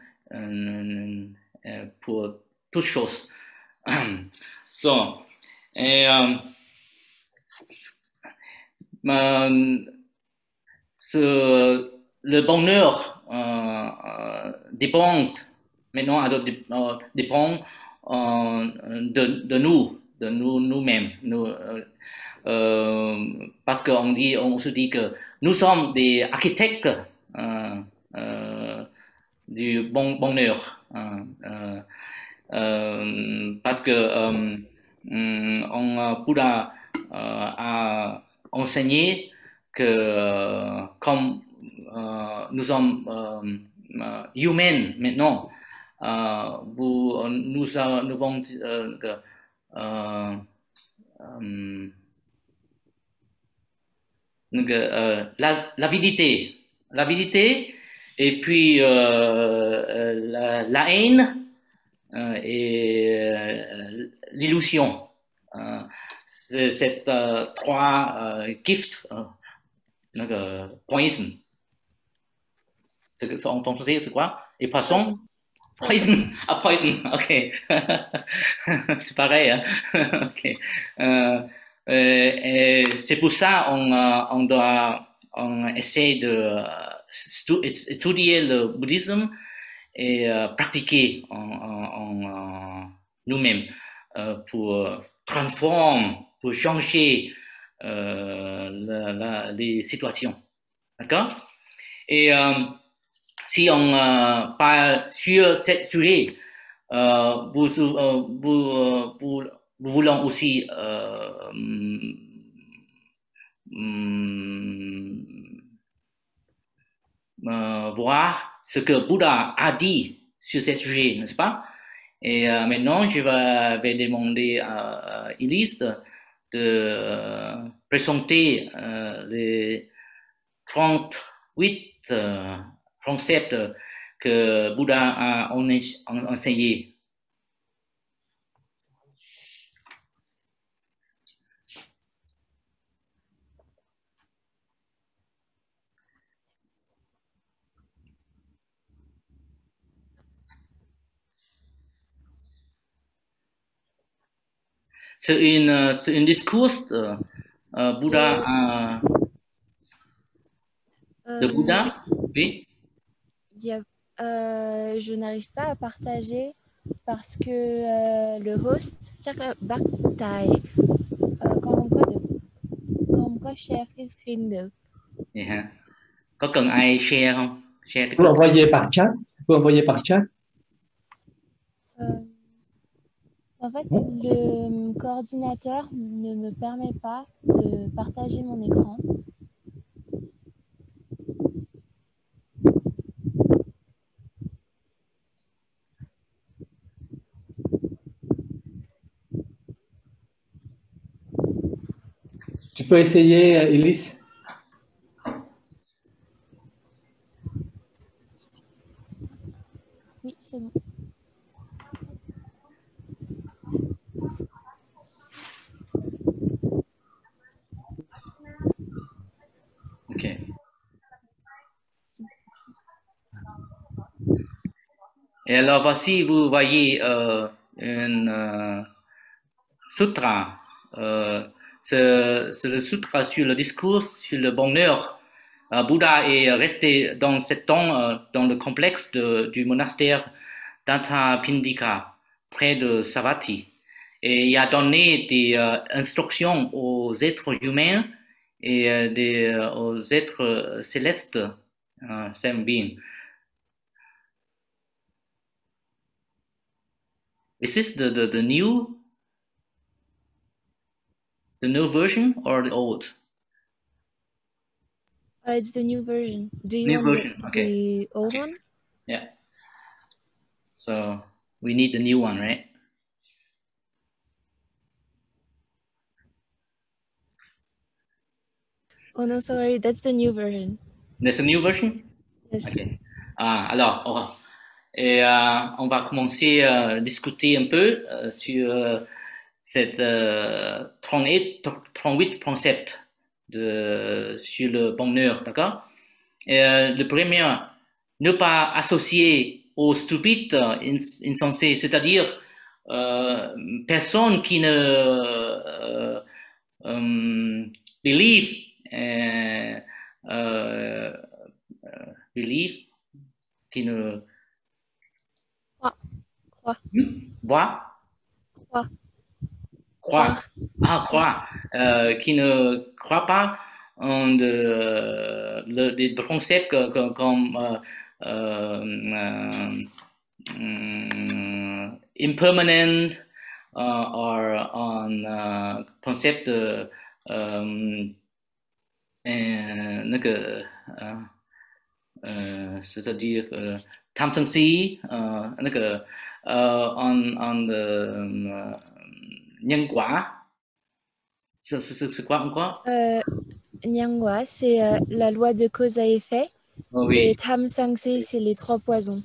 C: pour toutes choses. So, et le bonheur dépend maintenant dépend de nous-mêmes. Parce qu'on se dit que nous sommes des architectes du bonheur. Parce que Bouddha a enseigné que comme nous sommes humains maintenant, nous avons l'avidité et puis la haine et l'illusion. cette trois gifts, poison. En français, c'est quoi? Et poisson? Poison. Ah, poison, ok. C'est pareil, hein? Ok. C'est pour ça on essaie d'étudier le bouddhisme et pratiquer en nous-mêmes pour transformer, pour changer les situations. D'accord? Et si on parle sur ce sujet, nous voulons aussi voir ce que Bouddha a dit sur ce sujet, n'est-ce pas? Et maintenant, je vais demander à Elise de présenter les 38 concepts que Bouddha a enseigné. C'est un discours Bouddha de Bouddha, oui.
L: Je n'arrive pas à partager parce que le host, chắc bác Tài con không có share cái screen được.
C: Yeah. Có cần ai share không? Share
A: Vous envoyez par chat. Vous envoyez par chat.
L: En fait, le coordinateur ne me permet pas de partager mon écran.
A: Tu peux essayer, Elise?
L: Oui, c'est bon.
C: Ok. Et alors voici, vous voyez un sutra. C'est le sutra sur le discours sur le bonheur. Bouddha est resté dans ce temps dans le complexe du monastère d'Antapindika, près de Savatthi. Et il a donné des instructions aux êtres humains et aux êtres célestes, same being. Is this the new version or the old?
L: It's the new version. Do you
C: New
L: want
C: version,
L: the
C: okay.
L: old one?
C: Yeah. So we need the new one, right?
L: Oh no, sorry, that's the new version.
C: There's a new version?
L: Yes.
C: Okay. Alors, on va commencer à discuter un peu sur cette 38 concepts sur le bonheur, d'accord? Le premier, ne pas associer au stupide insensé, c'est-à-dire personne qui ne believe, qui ne croit, qui ne croit pas en des concepts comme impermanent or on concept c'est-à-dire tham sân si on the nhân quả. C'est quoi encore?
L: Nhân quả, c'est la loi de cause à effet.
C: Oh, oui.
L: Et tham sân si, c'est les trois poisons.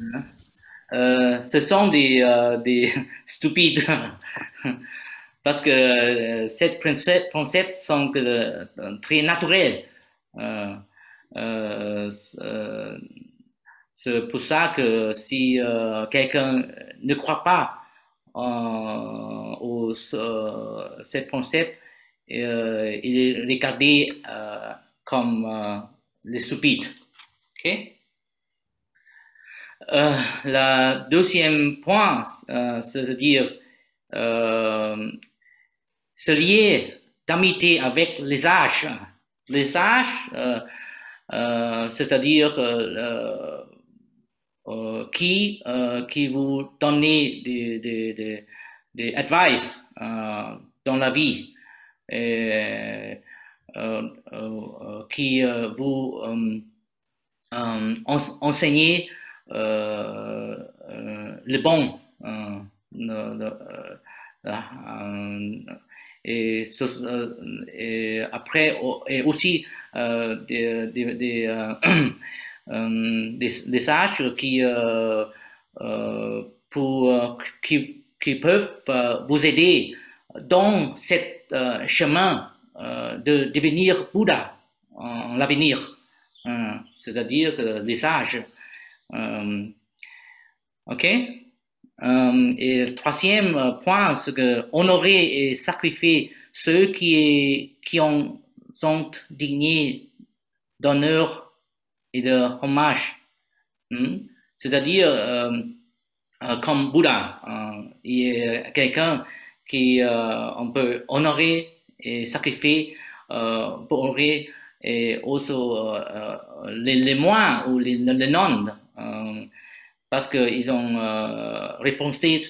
C: Ce sont des stupides. parce que ces concepts sont très naturels. C'est pour ça que si quelqu'un ne croit pas au ces concepts, il est regardé comme les stupides. Okay? Le deuxième point, c'est-à-dire se lier d'amitié avec les âges. Les âges, c'est-à-dire qui vous donnent des advice dans la vie, et, qui vous enseignent le bon. Et après, et aussi des sages qui peuvent vous aider dans ce chemin de devenir Bouddha en l'avenir. C'est-à-dire les sages. OK? Et le troisième point, c'est que honorer et sacrifier ceux qui sont dignes d'honneur et de hommage. C'est-à-dire, comme Bouddha, il est quelqu'un qui on peut honorer et sacrifier pour honorer et aussi les moines ou les nonnes. Parce qu'ils ont représenté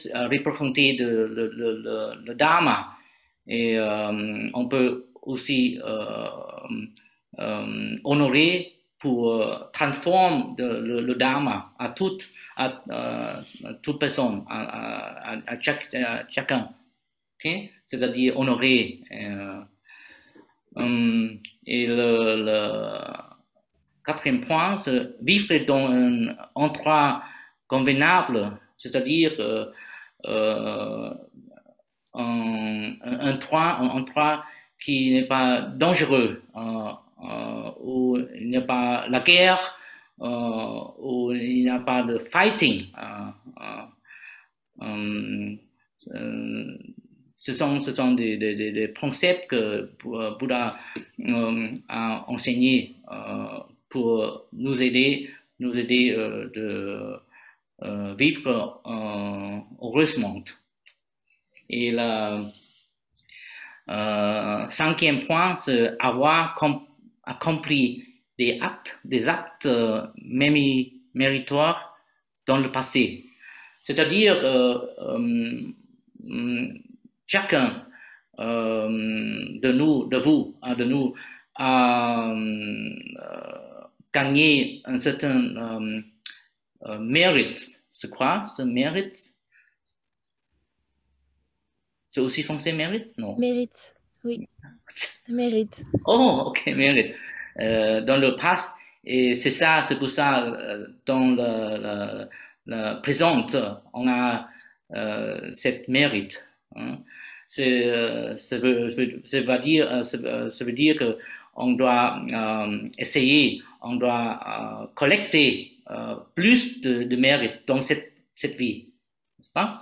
C: le Dharma. Et on peut aussi honorer pour transformer le Dharma à toute personne, à chacun. Okay? C'est-à-dire honorer. Et le quatrième point, c'est vivre dans un endroit convenable, c'est-à-dire un endroit qui n'est pas dangereux, où il n'y a pas la guerre, où il n'y a pas de fighting. Ce sont des concepts que Bouddha a enseignés pour nous aider de vivre heureusement. Et le cinquième point, c'est avoir accompli des actes méritoires dans le passé. C'est-à-dire chacun de nous a gagné un certain mérite. C'est quoi ce mérite? C'est aussi français, mérite? Non.
L: Mérite, oui. Mérite.
C: Oh, ok, mérite. Dans le passé, et c'est ça, c'est pour ça, dans le présent, on a cette mérite. Hein. Ça veut dire que on doit essayer, on doit collecter plus de mérite dans cette vie, n'est-ce pas?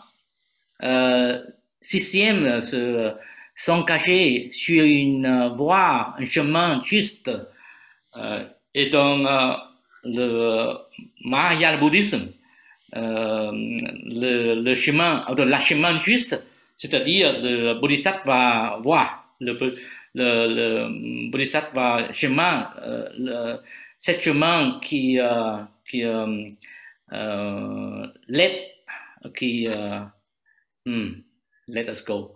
C: Sixième, s'engager sur une voie, un chemin juste, et dans le Mahayana bouddhisme, le chemin, la chemin juste, c'est-à-dire le bodhisattva voie, le bodhisattva chemin, ce chemin qui let us go.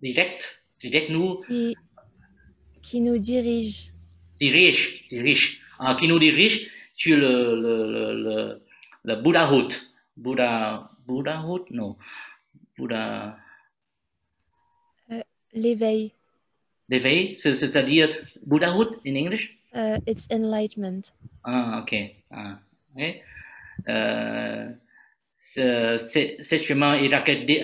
C: direct nous.
L: Qui nous dirige.
C: Dirige. Qui nous dirige sur le Buddhahood. Buddhahood, non. Buddha.
L: L'éveil.
C: L'éveil, c'est-à-dire Buddhahood in English?
L: It's enlightenment.
C: Ok. Okay. ce chemin et regarder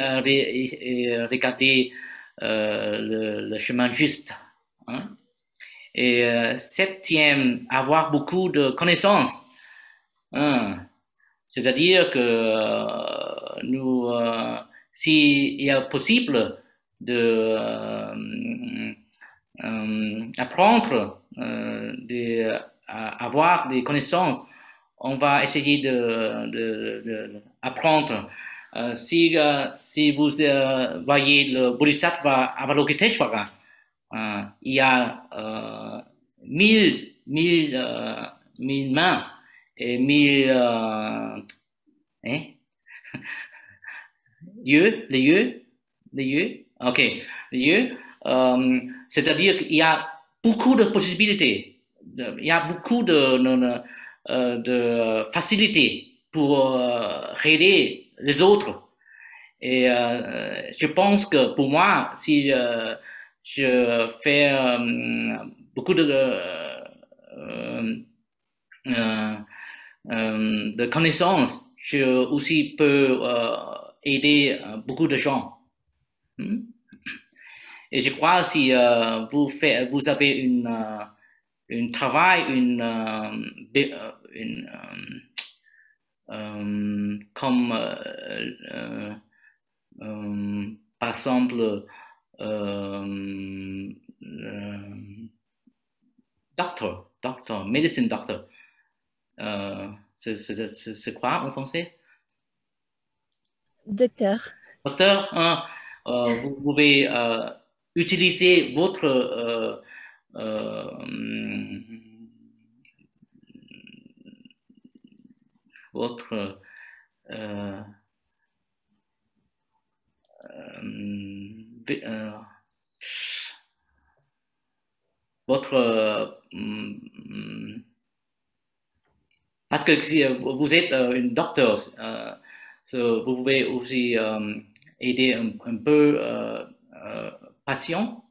C: le chemin juste. Hein? Et septième, avoir beaucoup de connaissances. Hein? C'est-à-dire que nous, s'il est possible de apprendre, avoir des connaissances, on va essayer d'apprendre. Si vous voyez le Bodhisattva Avalokiteshvara, il y a 1000 mains et 1000 yeux, les yeux, ok, les yeux, c'est-à-dire qu'il y a beaucoup de possibilités, il y a beaucoup de facilités pour aider les autres. Et je pense que pour moi, si je fais beaucoup de connaissances, je aussi peux aider beaucoup de gens. Et je crois si vous avez un travail, comme par exemple docteur, medicine doctor. C'est quoi en français?
L: Docteur.
C: Docteur, vous pouvez utiliser votre parce que si vous êtes une docteur, vous pouvez aussi aider un peu patient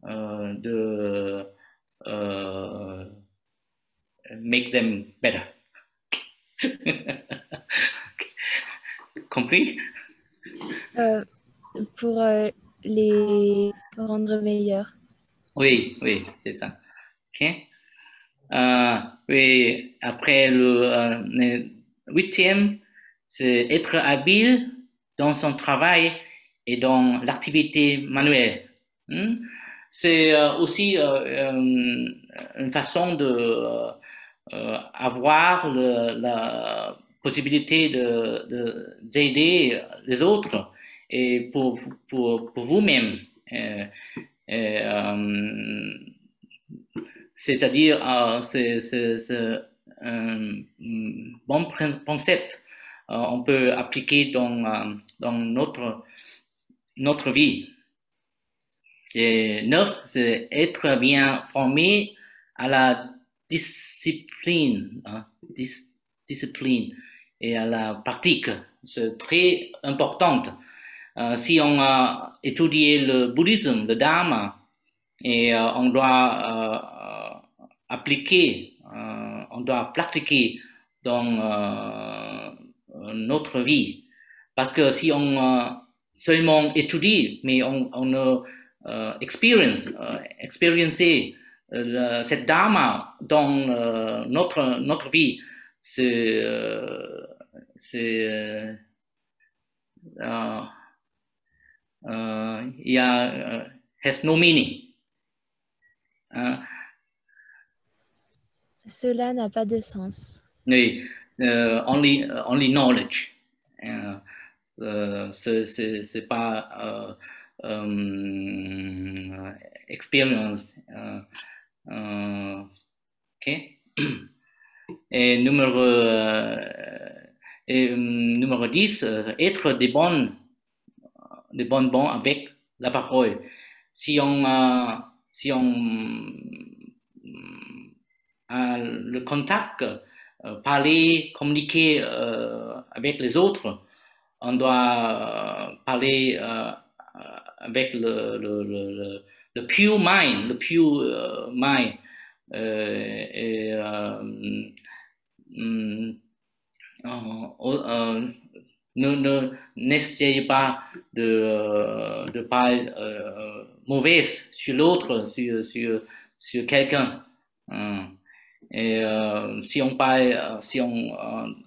C: de make them better. Compris?
L: Pour les rendre meilleurs.
C: Oui, c'est ça. Ok. Oui, après le 8e, c'est être habile dans son travail et dans l'activité manuelle. C'est aussi une façon de avoir la possibilité d'aider les autres et pour vous-même. C'est-à-dire, c'est un bon concept. On peut appliquer dans notre vie. Et 9, c'est être bien formé à la discipline, discipline et à la pratique. C'est très important. Si on a étudié le bouddhisme, le dharma, et on doit appliquer, on doit pratiquer dans notre vie. Parce que si on seulement étudie, mais on ne expériencer cette dharma dans notre vie, il y a has no meaning.
L: Cela n'a pas de sens.
C: Oui, only knowledge. C'est pas experience. Ok. Et numéro 10, être des bons avec la parole. Si on a le contact, parler, communiquer avec les autres, on doit parler avec le pure mind, n'essayez pas de parler mauvais sur l'autre, sur quelqu'un. Et si on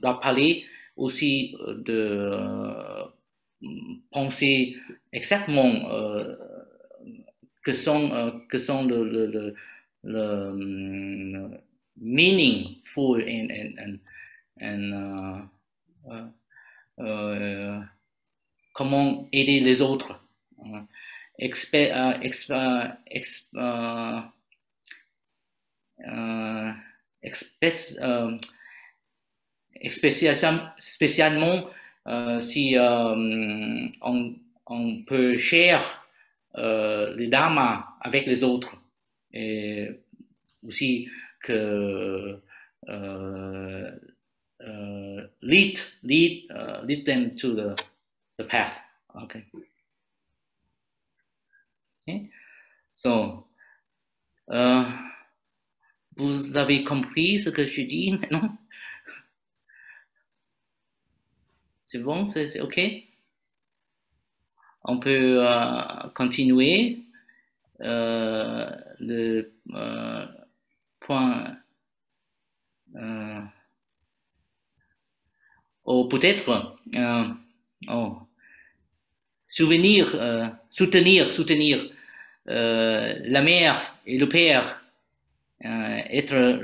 C: doit parler aussi de penser exactement que sont le meaningful and comment aider les autres. Spécialement si on peut share les dharma avec les autres, et aussi que lead them to the path. Okay. So, vous avez compris ce que je dis maintenant? C'est bon, c'est OK? On peut continuer le point. Peut-être soutenir la mère et le père, être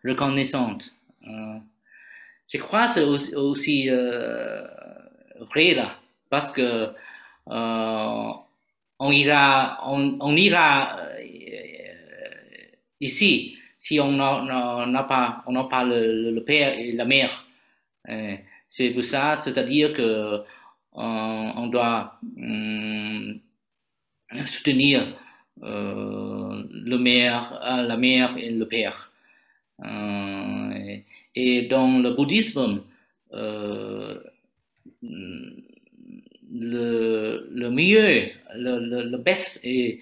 C: reconnaissante. Je crois que c'est aussi vrai là, parce que on ira ici si on n'a pas le père et la mère. C'est pour ça, c'est-à-dire que on doit soutenir la mère et le père. Et dans le bouddhisme, le mieux, le best est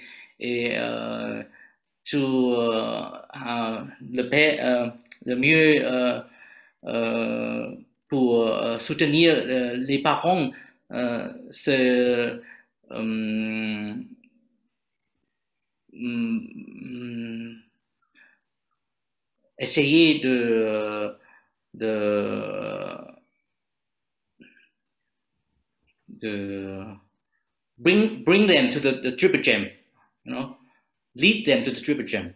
C: le mieux pour soutenir les parents, c'est essayer de bring them to the Triple Gem, you know, lead them to the Triple Gem,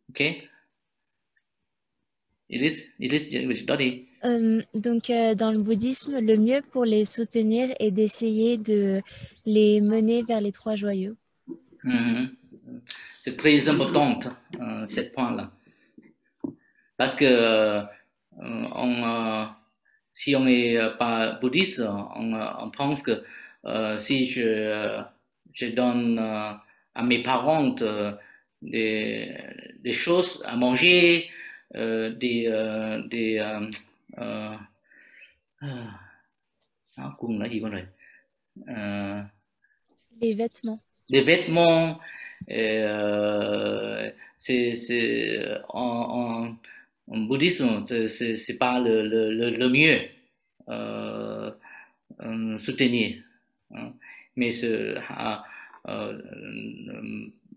C: okay. It is Dottie.
L: Donc, dans le bouddhisme, le mieux pour les soutenir est d'essayer de les mener vers les trois joyaux.
C: C'est très important, ce point-là. Parce que si on n'est pas bouddhiste, on pense que si je donne à mes parents des choses à manger, des
L: vêtements.
C: Les vêtements, c'est en bouddhisme, c'est pas le mieux soutenir, hein. Mais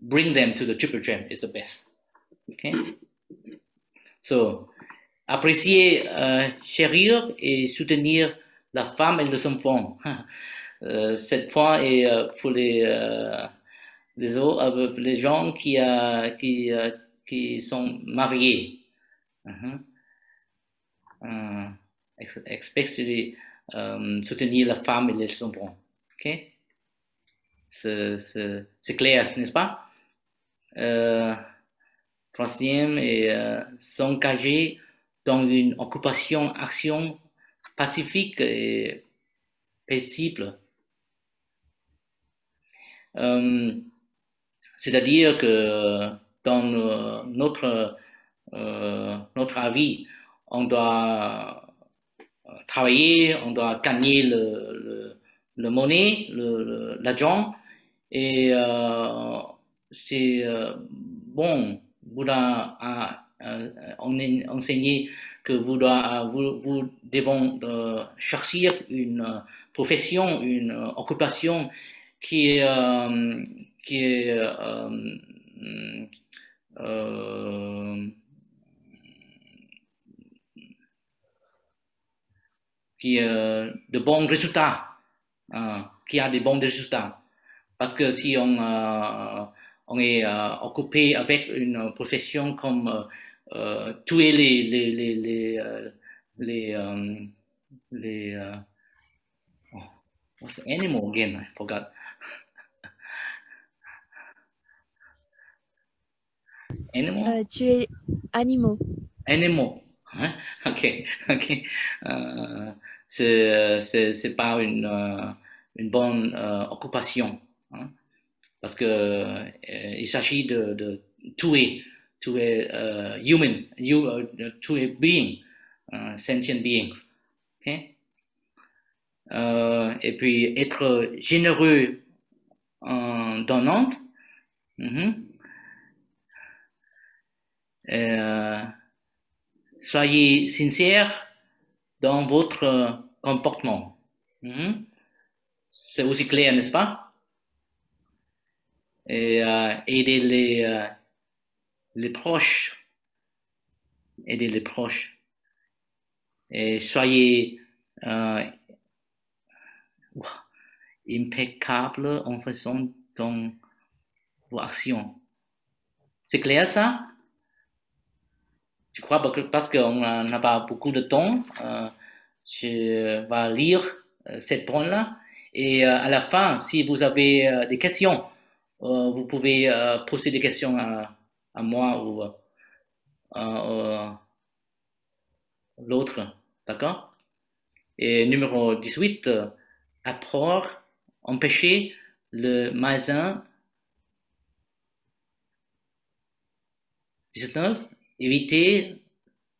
C: bring them to the Triple Gem is the best. Okay? So, apprécier, chérir et soutenir la femme et les enfants. Cette point est pour les gens qui sont mariés. Especially soutenir la femme et les enfants. Okay? C'est clair, n'est-ce pas? Troisième est s'engager dans une action pacifique et paisible. C'est-à-dire que dans notre avis, on doit travailler, on doit gagner le monnaie, l'argent, et c'est bon. Bouddha a enseigné que vous devons chercher une profession, une occupation qui est de bons résultats, qui a de bons résultats. Parce que si on est occupé avec une profession comme tuer what's the animal again? I forgot. Animal?
L: Tuer animaux.
C: Animal. Hein? Ok. C'est pas une bonne occupation. Hein? Parce que il s'agit de tuer human, tuer being, sentient beings. Okay? Et puis être généreux donnant. Soyez sincère dans votre comportement. C'est aussi clair, n'est-ce pas? Et aider les proches. Aider les proches. Et soyez impeccable en faisant dans vos actions. C'est clair ça? Je crois parce qu'on n'a pas beaucoup de temps, je vais lire cette point-là. Et à la fin, si vous avez des questions, vous pouvez poser des questions à moi ou l'autre. D'accord? Et numéro 18, empêcher le magasin. 19, éviter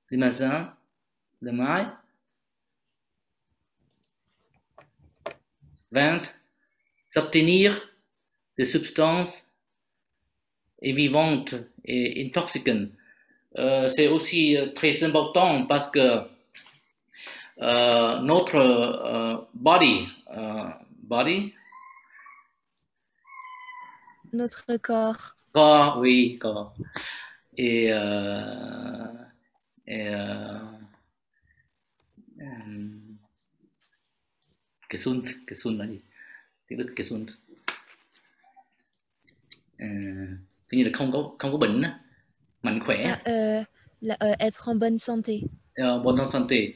C: le magasin, le mal. 20, s'obtenir des substances vivantes et intoxicantes. C'est aussi très important parce que notre body,
L: notre corps.
C: Corps, oui, corps. Et gesund là gì, tiếng Đức gesund, coi như là không có bệnh á, mạnh khỏe.
L: Être en bonne santé.
C: Bonne santé,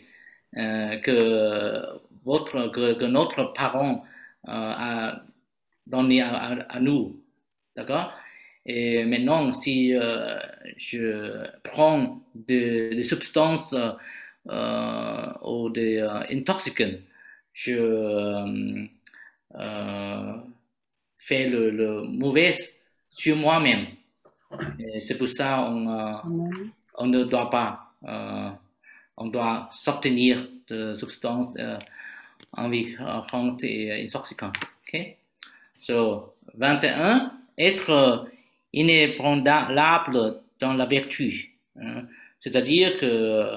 C: que notre parent a donné à nous, d'accord? Et maintenant, si je prends des substances ou des intoxicants, je fais le mauvais sur moi-même. C'est pour ça on ne doit pas, on doit s'obtenir de substances environnantes et intoxicantes. Okay? So, 21, être inébranlable dans la vertu. C'est-à-dire que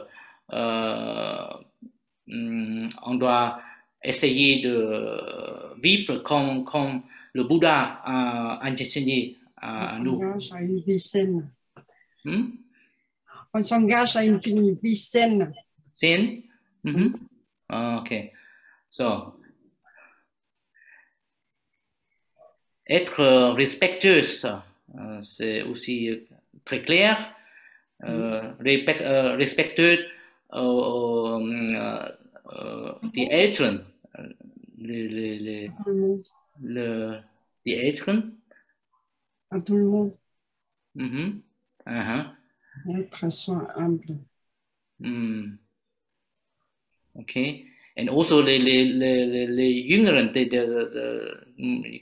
C: on doit essayer de vivre comme le Bouddha a enseigné à nous.
Q: On s'engage à une vie saine. On s'engage à une vie saine.
C: Saine? Ok. So, être respectueuse, c'est aussi très clair. Respectueux die Eltern, les Eltern.
Q: À tout le monde.
C: Être
Q: soin humble.
C: Ok. And also les jüngeren,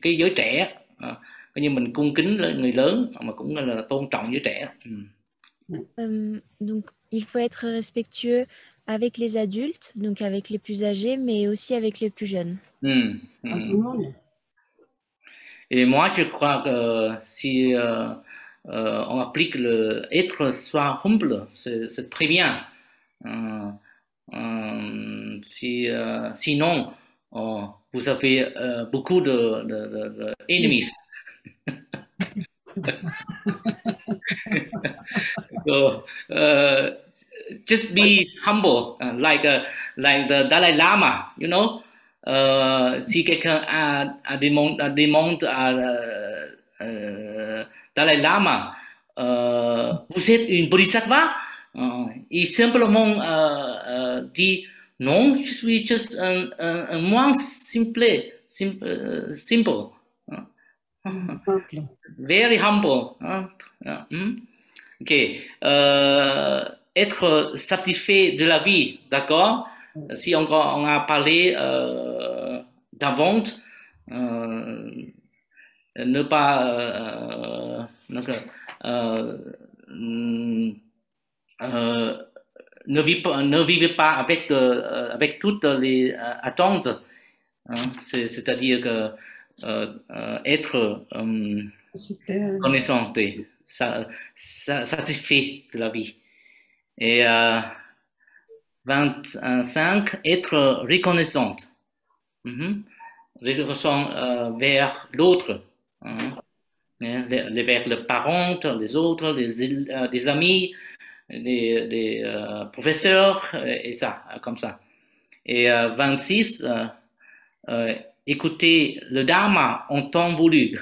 C: cái giới trẻ, coi như mình cung kính người lớn mà cũng là tôn trọng giới trẻ.
L: Donc il faut être respectueux avec les adultes, donc avec les plus âgés, mais aussi avec les plus jeunes.
C: Et moi, je crois que si on applique être soit humble, c'est très bien. Sinon, vous avez beaucoup d'ennemis. So just be humble, like the Dalai Lama, you know. Si quelqu'un demande à Dalai Lama, vous êtes une bodhisattva? Il simplement dit non, je suis juste un moine simple. Very humble. Ok. Être satisfait de la vie, d'accord? Si on a parlé d'avant, ne pas ne vivez pas avec toutes les attentes, c'est-à-dire que être connaissant, satisfait de la vie. Et 25, être reconnaissante. Reconnaissant vers l'autre, vers les parents, les autres, des amis, des professeurs, et ça, comme ça. Et 26, écouter le Dharma en temps voulu.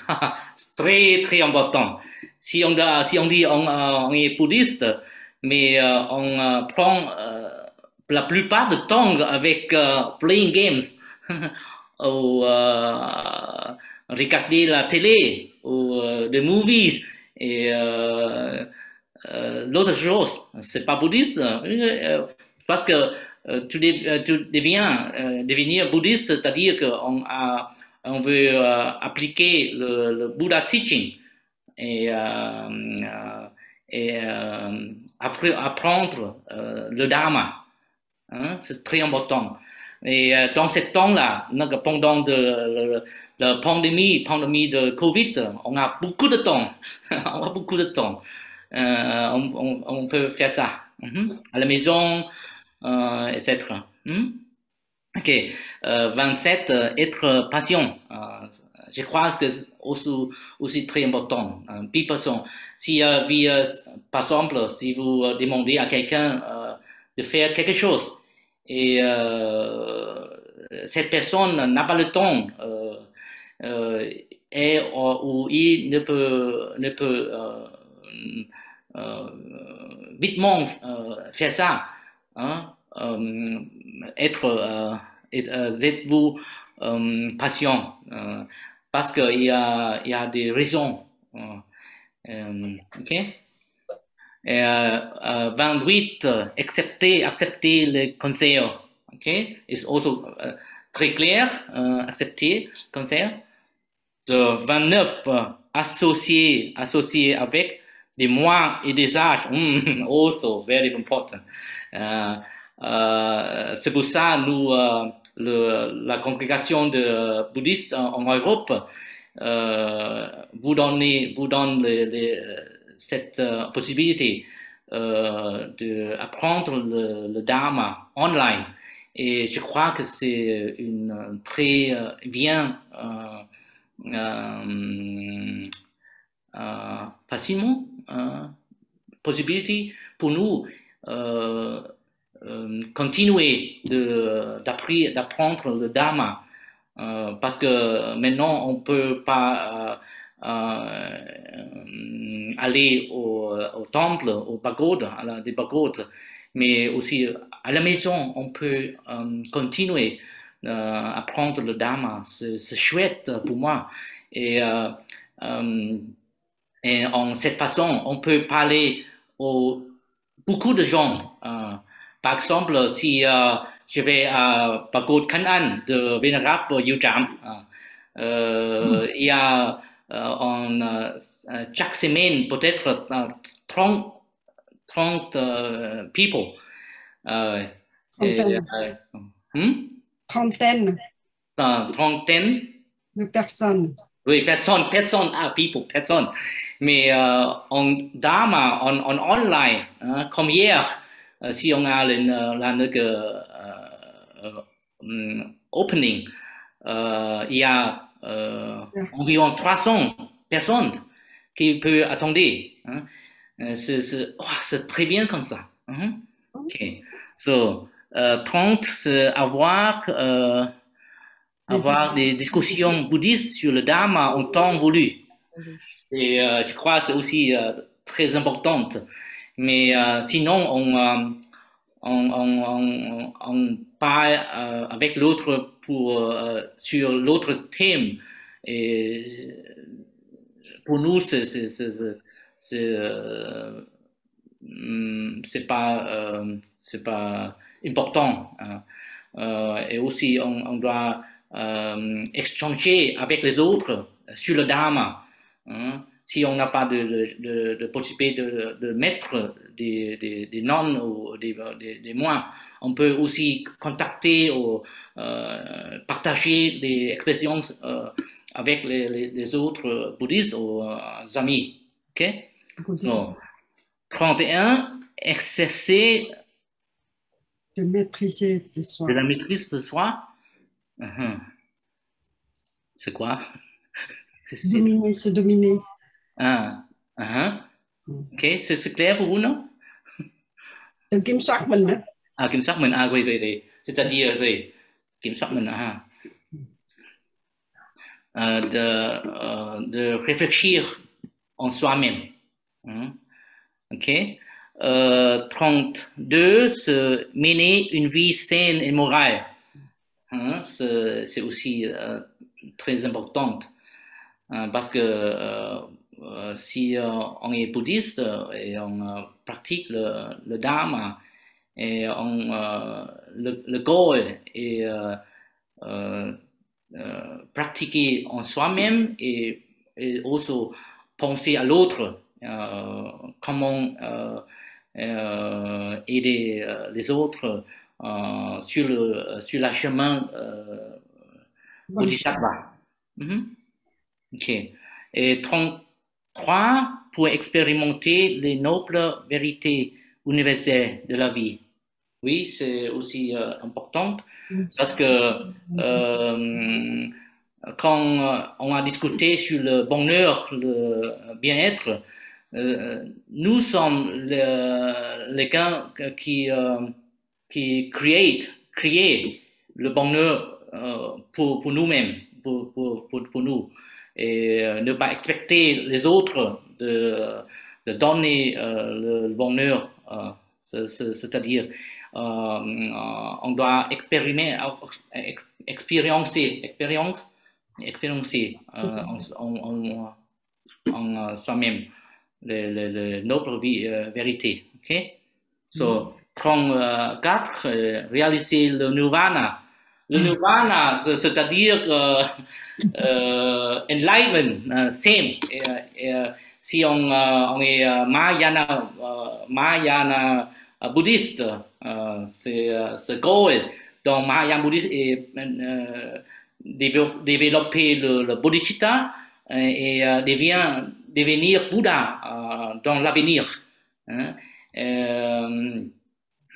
C: C'est très, très important. Si on dit on est bouddhiste, mais on prend la plupart du temps avec playing games ou regarder la télé ou des movies et l'autre chose, c'est pas bouddhiste parce que tu deviens devenir bouddhiste, c'est-à-dire qu'on veut appliquer le Buddha teaching et apprendre le Dharma. C'est très important. Et dans ce temps-là, pendant la pandémie de Covid, on a beaucoup de temps. On a beaucoup de temps. On peut faire ça à la maison, etc. Ok. 27, être patient. Je crois que c'est aussi très important. Be patient. Si, par exemple, si vous demandez à quelqu'un de faire quelque chose et cette personne n'a pas le temps ou il ne peut vitement faire ça, êtes-vous patient parce qu'il y a des raisons. Ok. Et 28, accepter les conseils. Ok, it's also très clair, accepter conseils. De 29, associer avec des mois et des âges. Also very important. C'est pour ça nous la congrégation de bouddhistes en Europe vous donne cette possibilité d'apprendre le Dharma online. Et je crois que c'est une très bien facilement possibilité pour nous continuer d'apprendre le Dharma parce que maintenant on peut pas aller au temple, au pagodes, des pagodes, mais aussi à la maison on peut continuer à apprendre le Dharma. C'est chouette pour moi et en cette façon on peut parler beaucoup de gens. Par exemple, si je vais à Pagode Kan'an de Vénérable Yujam, il y a chaque semaine peut-être 30 people.
Q: Trentaine de personnes.
C: Oui, personnes, personnes. Mais en Dharma, en online, comme hier, si on a opening, il y a environ 300 personnes qui peuvent attendre. Hein. C'est très bien comme ça. Ok. So, 30, c'est avoir des discussions bouddhistes sur le Dharma en temps voulu. Et je crois que c'est aussi très important. Mais sinon, on parle avec l'autre sur l'autre thème. Et pour nous, c'est pas important. Et aussi, on doit échanger avec les autres sur le Dharma. Si on n'a pas de possibilité de mettre des noms ou des moines, on peut aussi contacter ou partager des expériences avec les autres bouddhistes ou amis. Ok? Donc, 31, exercer
Q: de maîtriser de soi.
C: De la maîtrise de soi. C'est quoi?
Q: Dominer, se dominer.
C: Ok, c'est clair pour vous, non?
Q: De kiểm soát mình đó.
C: Kiểm soát mình, oui. C'est-à-dire, oui, kiểm soát mình, de réfléchir en soi-même. Ok. 32, se mener une vie saine et morale. C'est aussi très important. Parce que si on est bouddhiste et on pratique le Dharma, et le goal est pratiquer en soi-même et aussi penser à l'autre, comment aider les autres sur le chemin Bodhisattva. Ok. Et 33, pour expérimenter les nobles vérités universelles de la vie. Oui, c'est aussi important parce que quand on a discuté sur le bonheur, le bien-être, nous sommes les gens qui créent le bonheur pour nous-mêmes, pour nous. Et ne pas expecter les autres de donner le bonheur, c'est-à-dire on doit expérimenter en soi-même les nobles vérités. Ok? So, 34, réaliser le nirvana. Le nirvana, c'est-à-dire enlightenment, saint. Si on est Mahayana bouddhiste, c'est goal. Donc Mahayana bouddhiste est développer le bodhicitta et devenir Bouddha dans l'avenir.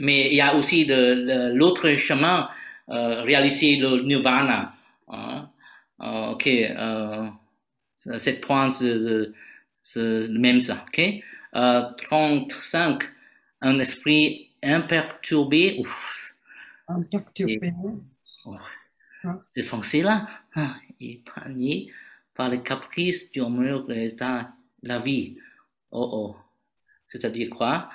C: Mais il y a aussi l'autre chemin, réaliser le nirvana. Ok, 7 points, c'est même ça. Ok, 35, un esprit imperturbé.
Q: Imperturbé.
C: C'est français là. Épargné par les caprices du mur de la vie. C'est-à-dire quoi?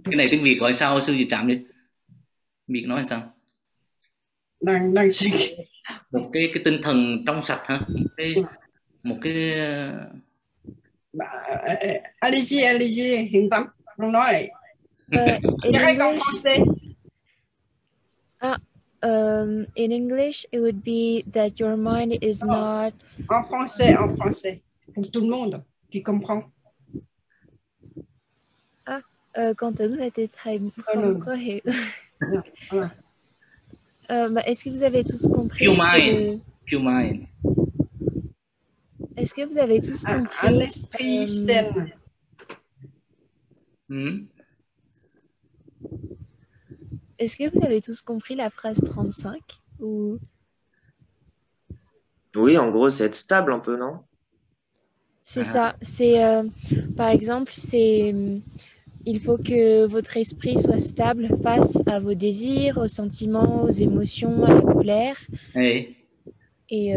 C: Cái này tiếng Việt gọi sao sư gì Trạm đi? Việt nói sao?
Q: Đang suy nghĩ.
C: Một cái tinh thần trong sạch hả? Một cái
Q: allez-y, yên tâm, không nói.
L: In English, it would be that your mind is not.
Q: En français, pour tout le monde qui comprend.
L: Con tưởng là thầy không có hiểu. Est-ce que vous avez tous compris? Est-ce que vous avez tous compris?
Q: Un esprit sain.
L: Est-ce que vous avez tous compris la phrase 35 ou...
P: Oui, en gros, c'est être stable un peu, non?
L: C'est ça. C'est, par exemple, c'est... Il faut que votre esprit soit stable face à vos désirs, aux sentiments, aux émotions, à la colère.
C: Oui.
L: Et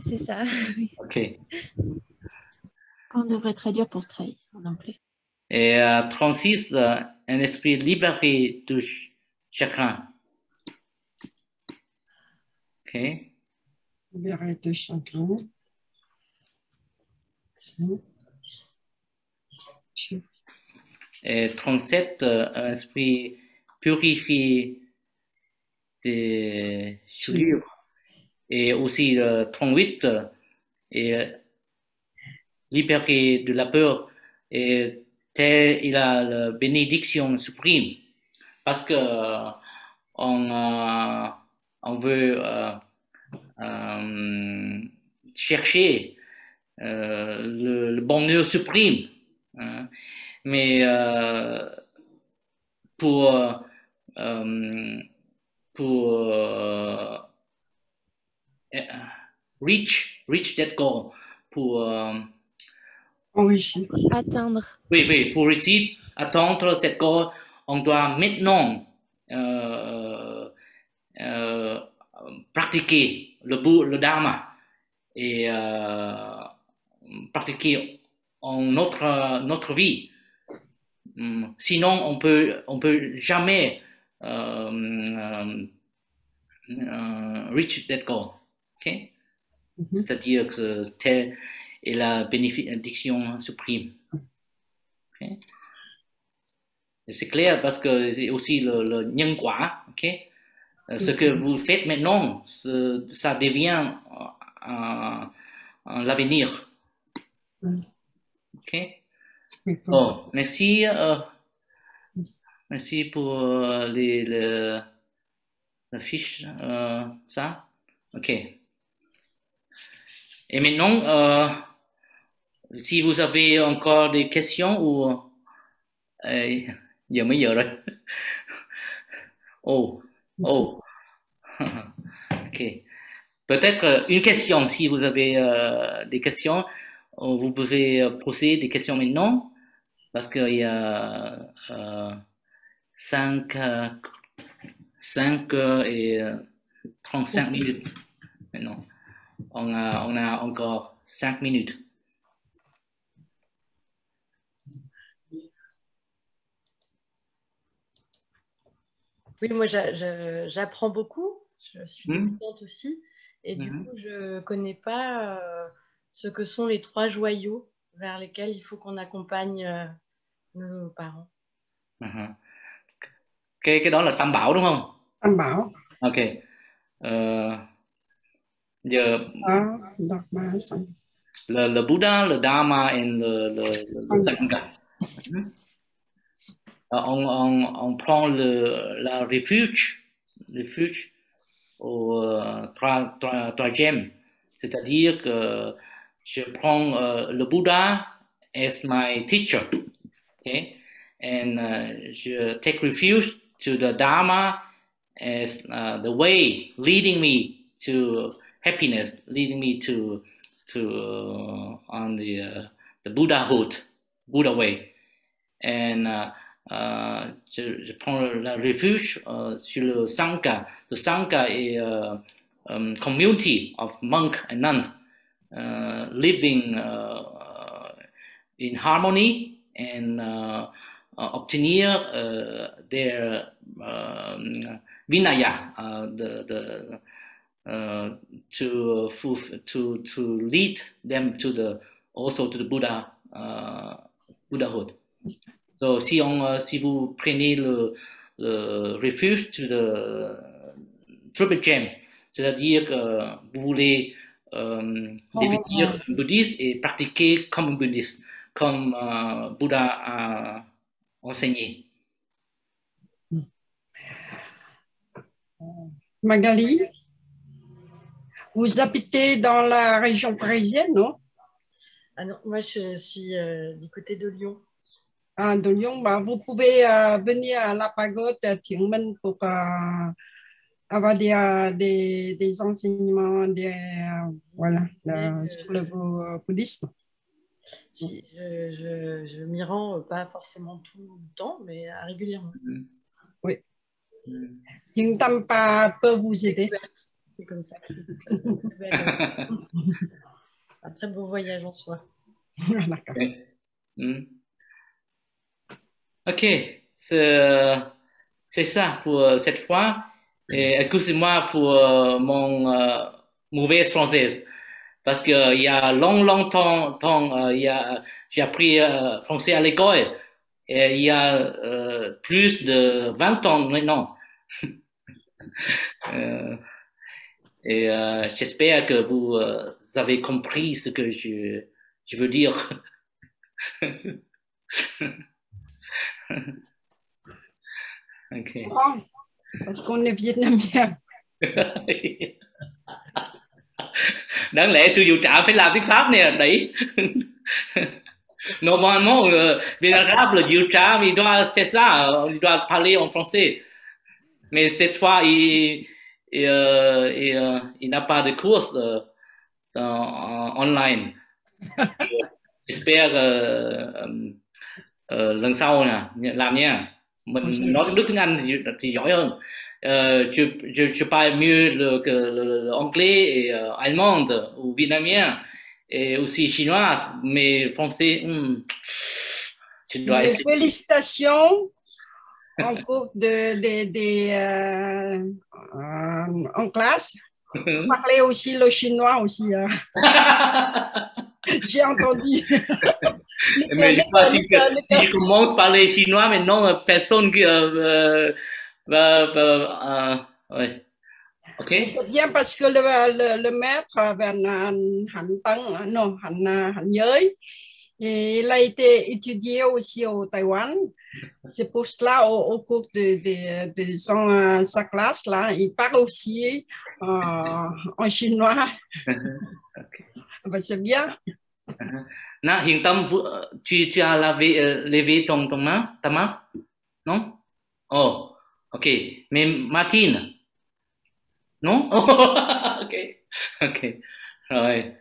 L: c'est ça.
C: OK.
I: On devrait traduire pour trahir en anglais.
C: Et 36, un esprit libéré de chacun. OK.
Q: Libéré de chacun.
C: Et 37, un esprit purifié des souillures. Et aussi 38, et libéré de la peur. Et il a la bénédiction suprême. Parce que on veut chercher le bonheur suprême. Hein. Mais pour reach that goal, pour
L: atteindre.
C: Oui, pour réussir, atteindre cette goal, on doit maintenant pratiquer le Dharma et pratiquer en notre vie. Sinon, on peut jamais reach that goal. Okay? C'est-à-dire que telle est la bénédiction suprême. Okay? C'est clair parce que c'est aussi le nhân quả. Okay? Ce que vous faites maintenant, ça devient l'avenir. Ok. Bon, merci. Merci pour la fiche. Ça. Ok. Et maintenant, si vous avez encore des questions ou giờ mấy giờ rồi? Oh. Ok. Peut-être une question. Si vous avez des questions, vous pouvez poser des questions maintenant, parce qu'il y a 5 et 35 minutes maintenant. On a encore 5 minutes.
H: Oui, moi j'apprends beaucoup. Je suis débutante aussi. Et du coup, je ne connais pas ce que sont les 3 joyaux vers lesquels il faut qu'on accompagne nos parents.
C: Cái đó là Tam Bảo đúng không?
Q: Tam Bảo.
C: Ok. Giờ le Bouddha, le Dharma et le Sangha. On prend la refuge au troisième, c'est-à-dire que je prends le Bouddha as my teacher, okay? And je take refuge to the Dharma as the way leading me to happiness, leading me to on the Buddhahood, Buddha way. And je prends la refuge sur le Sangha. Le Sangha est community of monks and nuns living in harmony and obtenir their Vinaya, to lead them to the Buddhahood. So, si vous prenez le refuge to the Triple Gem, c'est-à-dire que vous voulez devenir bouddhiste et pratiquer comme un bouddhiste, comme Bouddha a enseigné.
Q: Magali, vous habitez dans la région parisienne, non?
H: Ah non, moi je suis du côté de Lyon.
Q: À de Lyon, bah, vous pouvez venir à la pagode Thiện Minh pour avoir des enseignements voilà, sur le bouddhisme.
H: Je m'y rends pas forcément tout le temps, mais régulièrement.
Q: Oui. Thiện Tâm peut vous aider.
H: C'est comme ça. Un très beau voyage en soi.
Q: D'accord.
C: Ok, c'est ça pour cette fois. Et excusez-moi pour mon mauvaise française. Parce qu'il y a longtemps, j'ai appris français à l'école. Et il y a plus de 20 ans maintenant. Et j'espère que vous avez compris ce que je veux dire. Okay.
Q: Oh, parce qu'on est vietnamien.
C: Đáng lẽ sư Diệu Trạm phải làm tiếng Pháp nè, đấy. Normalement, vénérable Diệu Trạm, il doit faire ça, il doit parler en français. Mais cette fois, il n'a pas de cours online. J'espère lần sau nè, làm nha. Mình nói tiếng Anh thì giỏi hơn. Je parle mieux l'anglais et allemand ou vietnamien et aussi chinois, mais français, je dois essayer.
Q: Félicitations en cours en classe. Parlez aussi le chinois aussi. J'ai entendu.
C: Mais je crois que si je commence à parler chinois, maintenant, personne qui ouais. Ok.
Q: C'est bien parce que le maître, Han Giới, il a été étudié aussi au Taïwan. C'est pour cela, au cours de sa classe, là, il parle aussi en chinois. Okay. C'est bien.
C: Là, Hiền Tâm, tu as levé ta main? Non? Oh, ok. Mais Martine? Non? Ok. Ok. Rồi.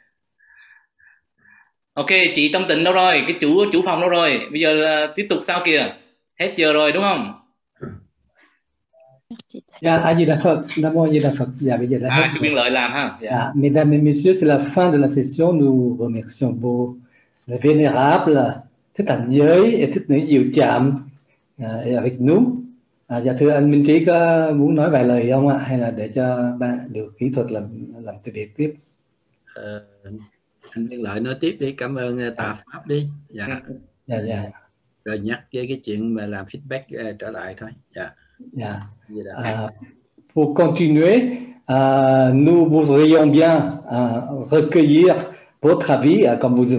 C: Ok, chị Tâm Tịnh đâu rồi? Cái chủ phòng đâu rồi? Bây giờ tiếp tục sao kìa? Hết giờ rồi đúng không?
A: Dạ, A Di Đà Phật, Nam Mô A Di Đà Phật. Dạ, bây giờ đã hết.
C: Chú Biên Lợi làm ha.
A: Dạ. Mesdames et messieurs, c'est la fin de la session. Nous remercions vos vénérables Thích Thành Giới et Thích Nữ Diệu Trạm et avec nous. Dạ thưa anh Minh Trí có muốn nói vài lời không ạ? Hay là để cho bạn được kỹ thuật làm từ việc tiếp?
B: Anh Biên Lợi nói tiếp đi, cảm ơn Tạ Pháp đi. Dạ.
A: Dạ, dạ.
B: Rồi nhắc với cái chuyện mà làm feedback trở lại thôi. Dạ.
A: Yeah. Pour continuer, nous voudrions bien recueillir votre avis. Comme vous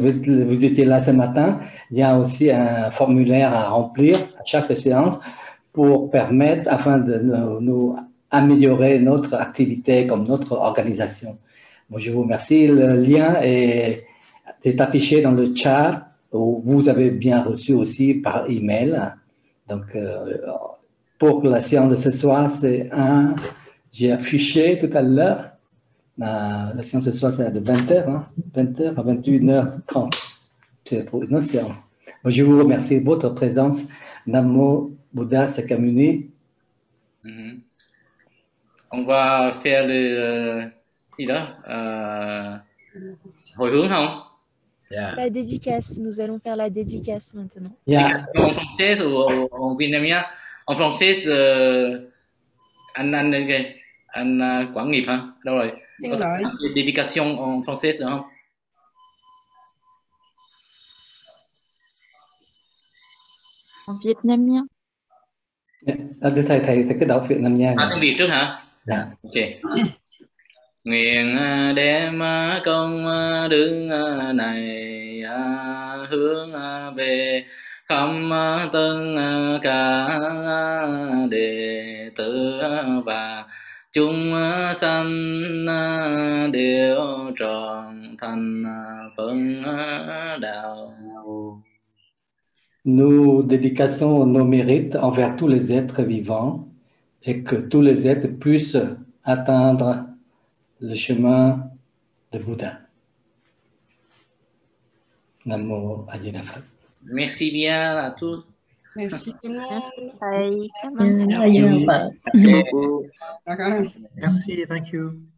A: étiez là ce matin, il y a aussi un formulaire à remplir à chaque séance pour permettre, afin de nous améliorer notre activité comme notre organisation. Bon, je vous remercie. Le lien est affiché dans le chat, où vous avez bien reçu aussi par email. Donc, pour la séance de ce soir, c'est j'ai affiché tout à l'heure. La séance de ce soir, c'est de 20h, hein, 20h à 21h30. C'est pour une autre séance. Bon, je vous remercie de votre présence. Namo Buddha Sakyamuni.
C: On va faire hồi hướng không?
B: Yeah.
L: La dédicace, nous allons faire la dédicace maintenant.
A: Yeah.
C: En français ou en vietnamien? En français, anh Quảng Nghiệp hả? Đâu rồi? Có dédication en français được không?
I: En vietnamien.
A: Thầy cái đọc Việt Nam nha.
C: Tiếng Việt trước hả?
A: Dạ.
C: Ok. Nguyện đem công đức này hướng về khắp tất cả đệ tử và chúng sanh đều trọn thành phân đạo.
A: Nous dédicassons nos mérites envers tous les êtres vivants et que tous les êtres puissent atteindre le chemin de Bouddha. Namo Ayinapha.
C: Merci bien à tous.
Q: Merci tout le monde.
C: Merci beaucoup.
M: Merci, thank you.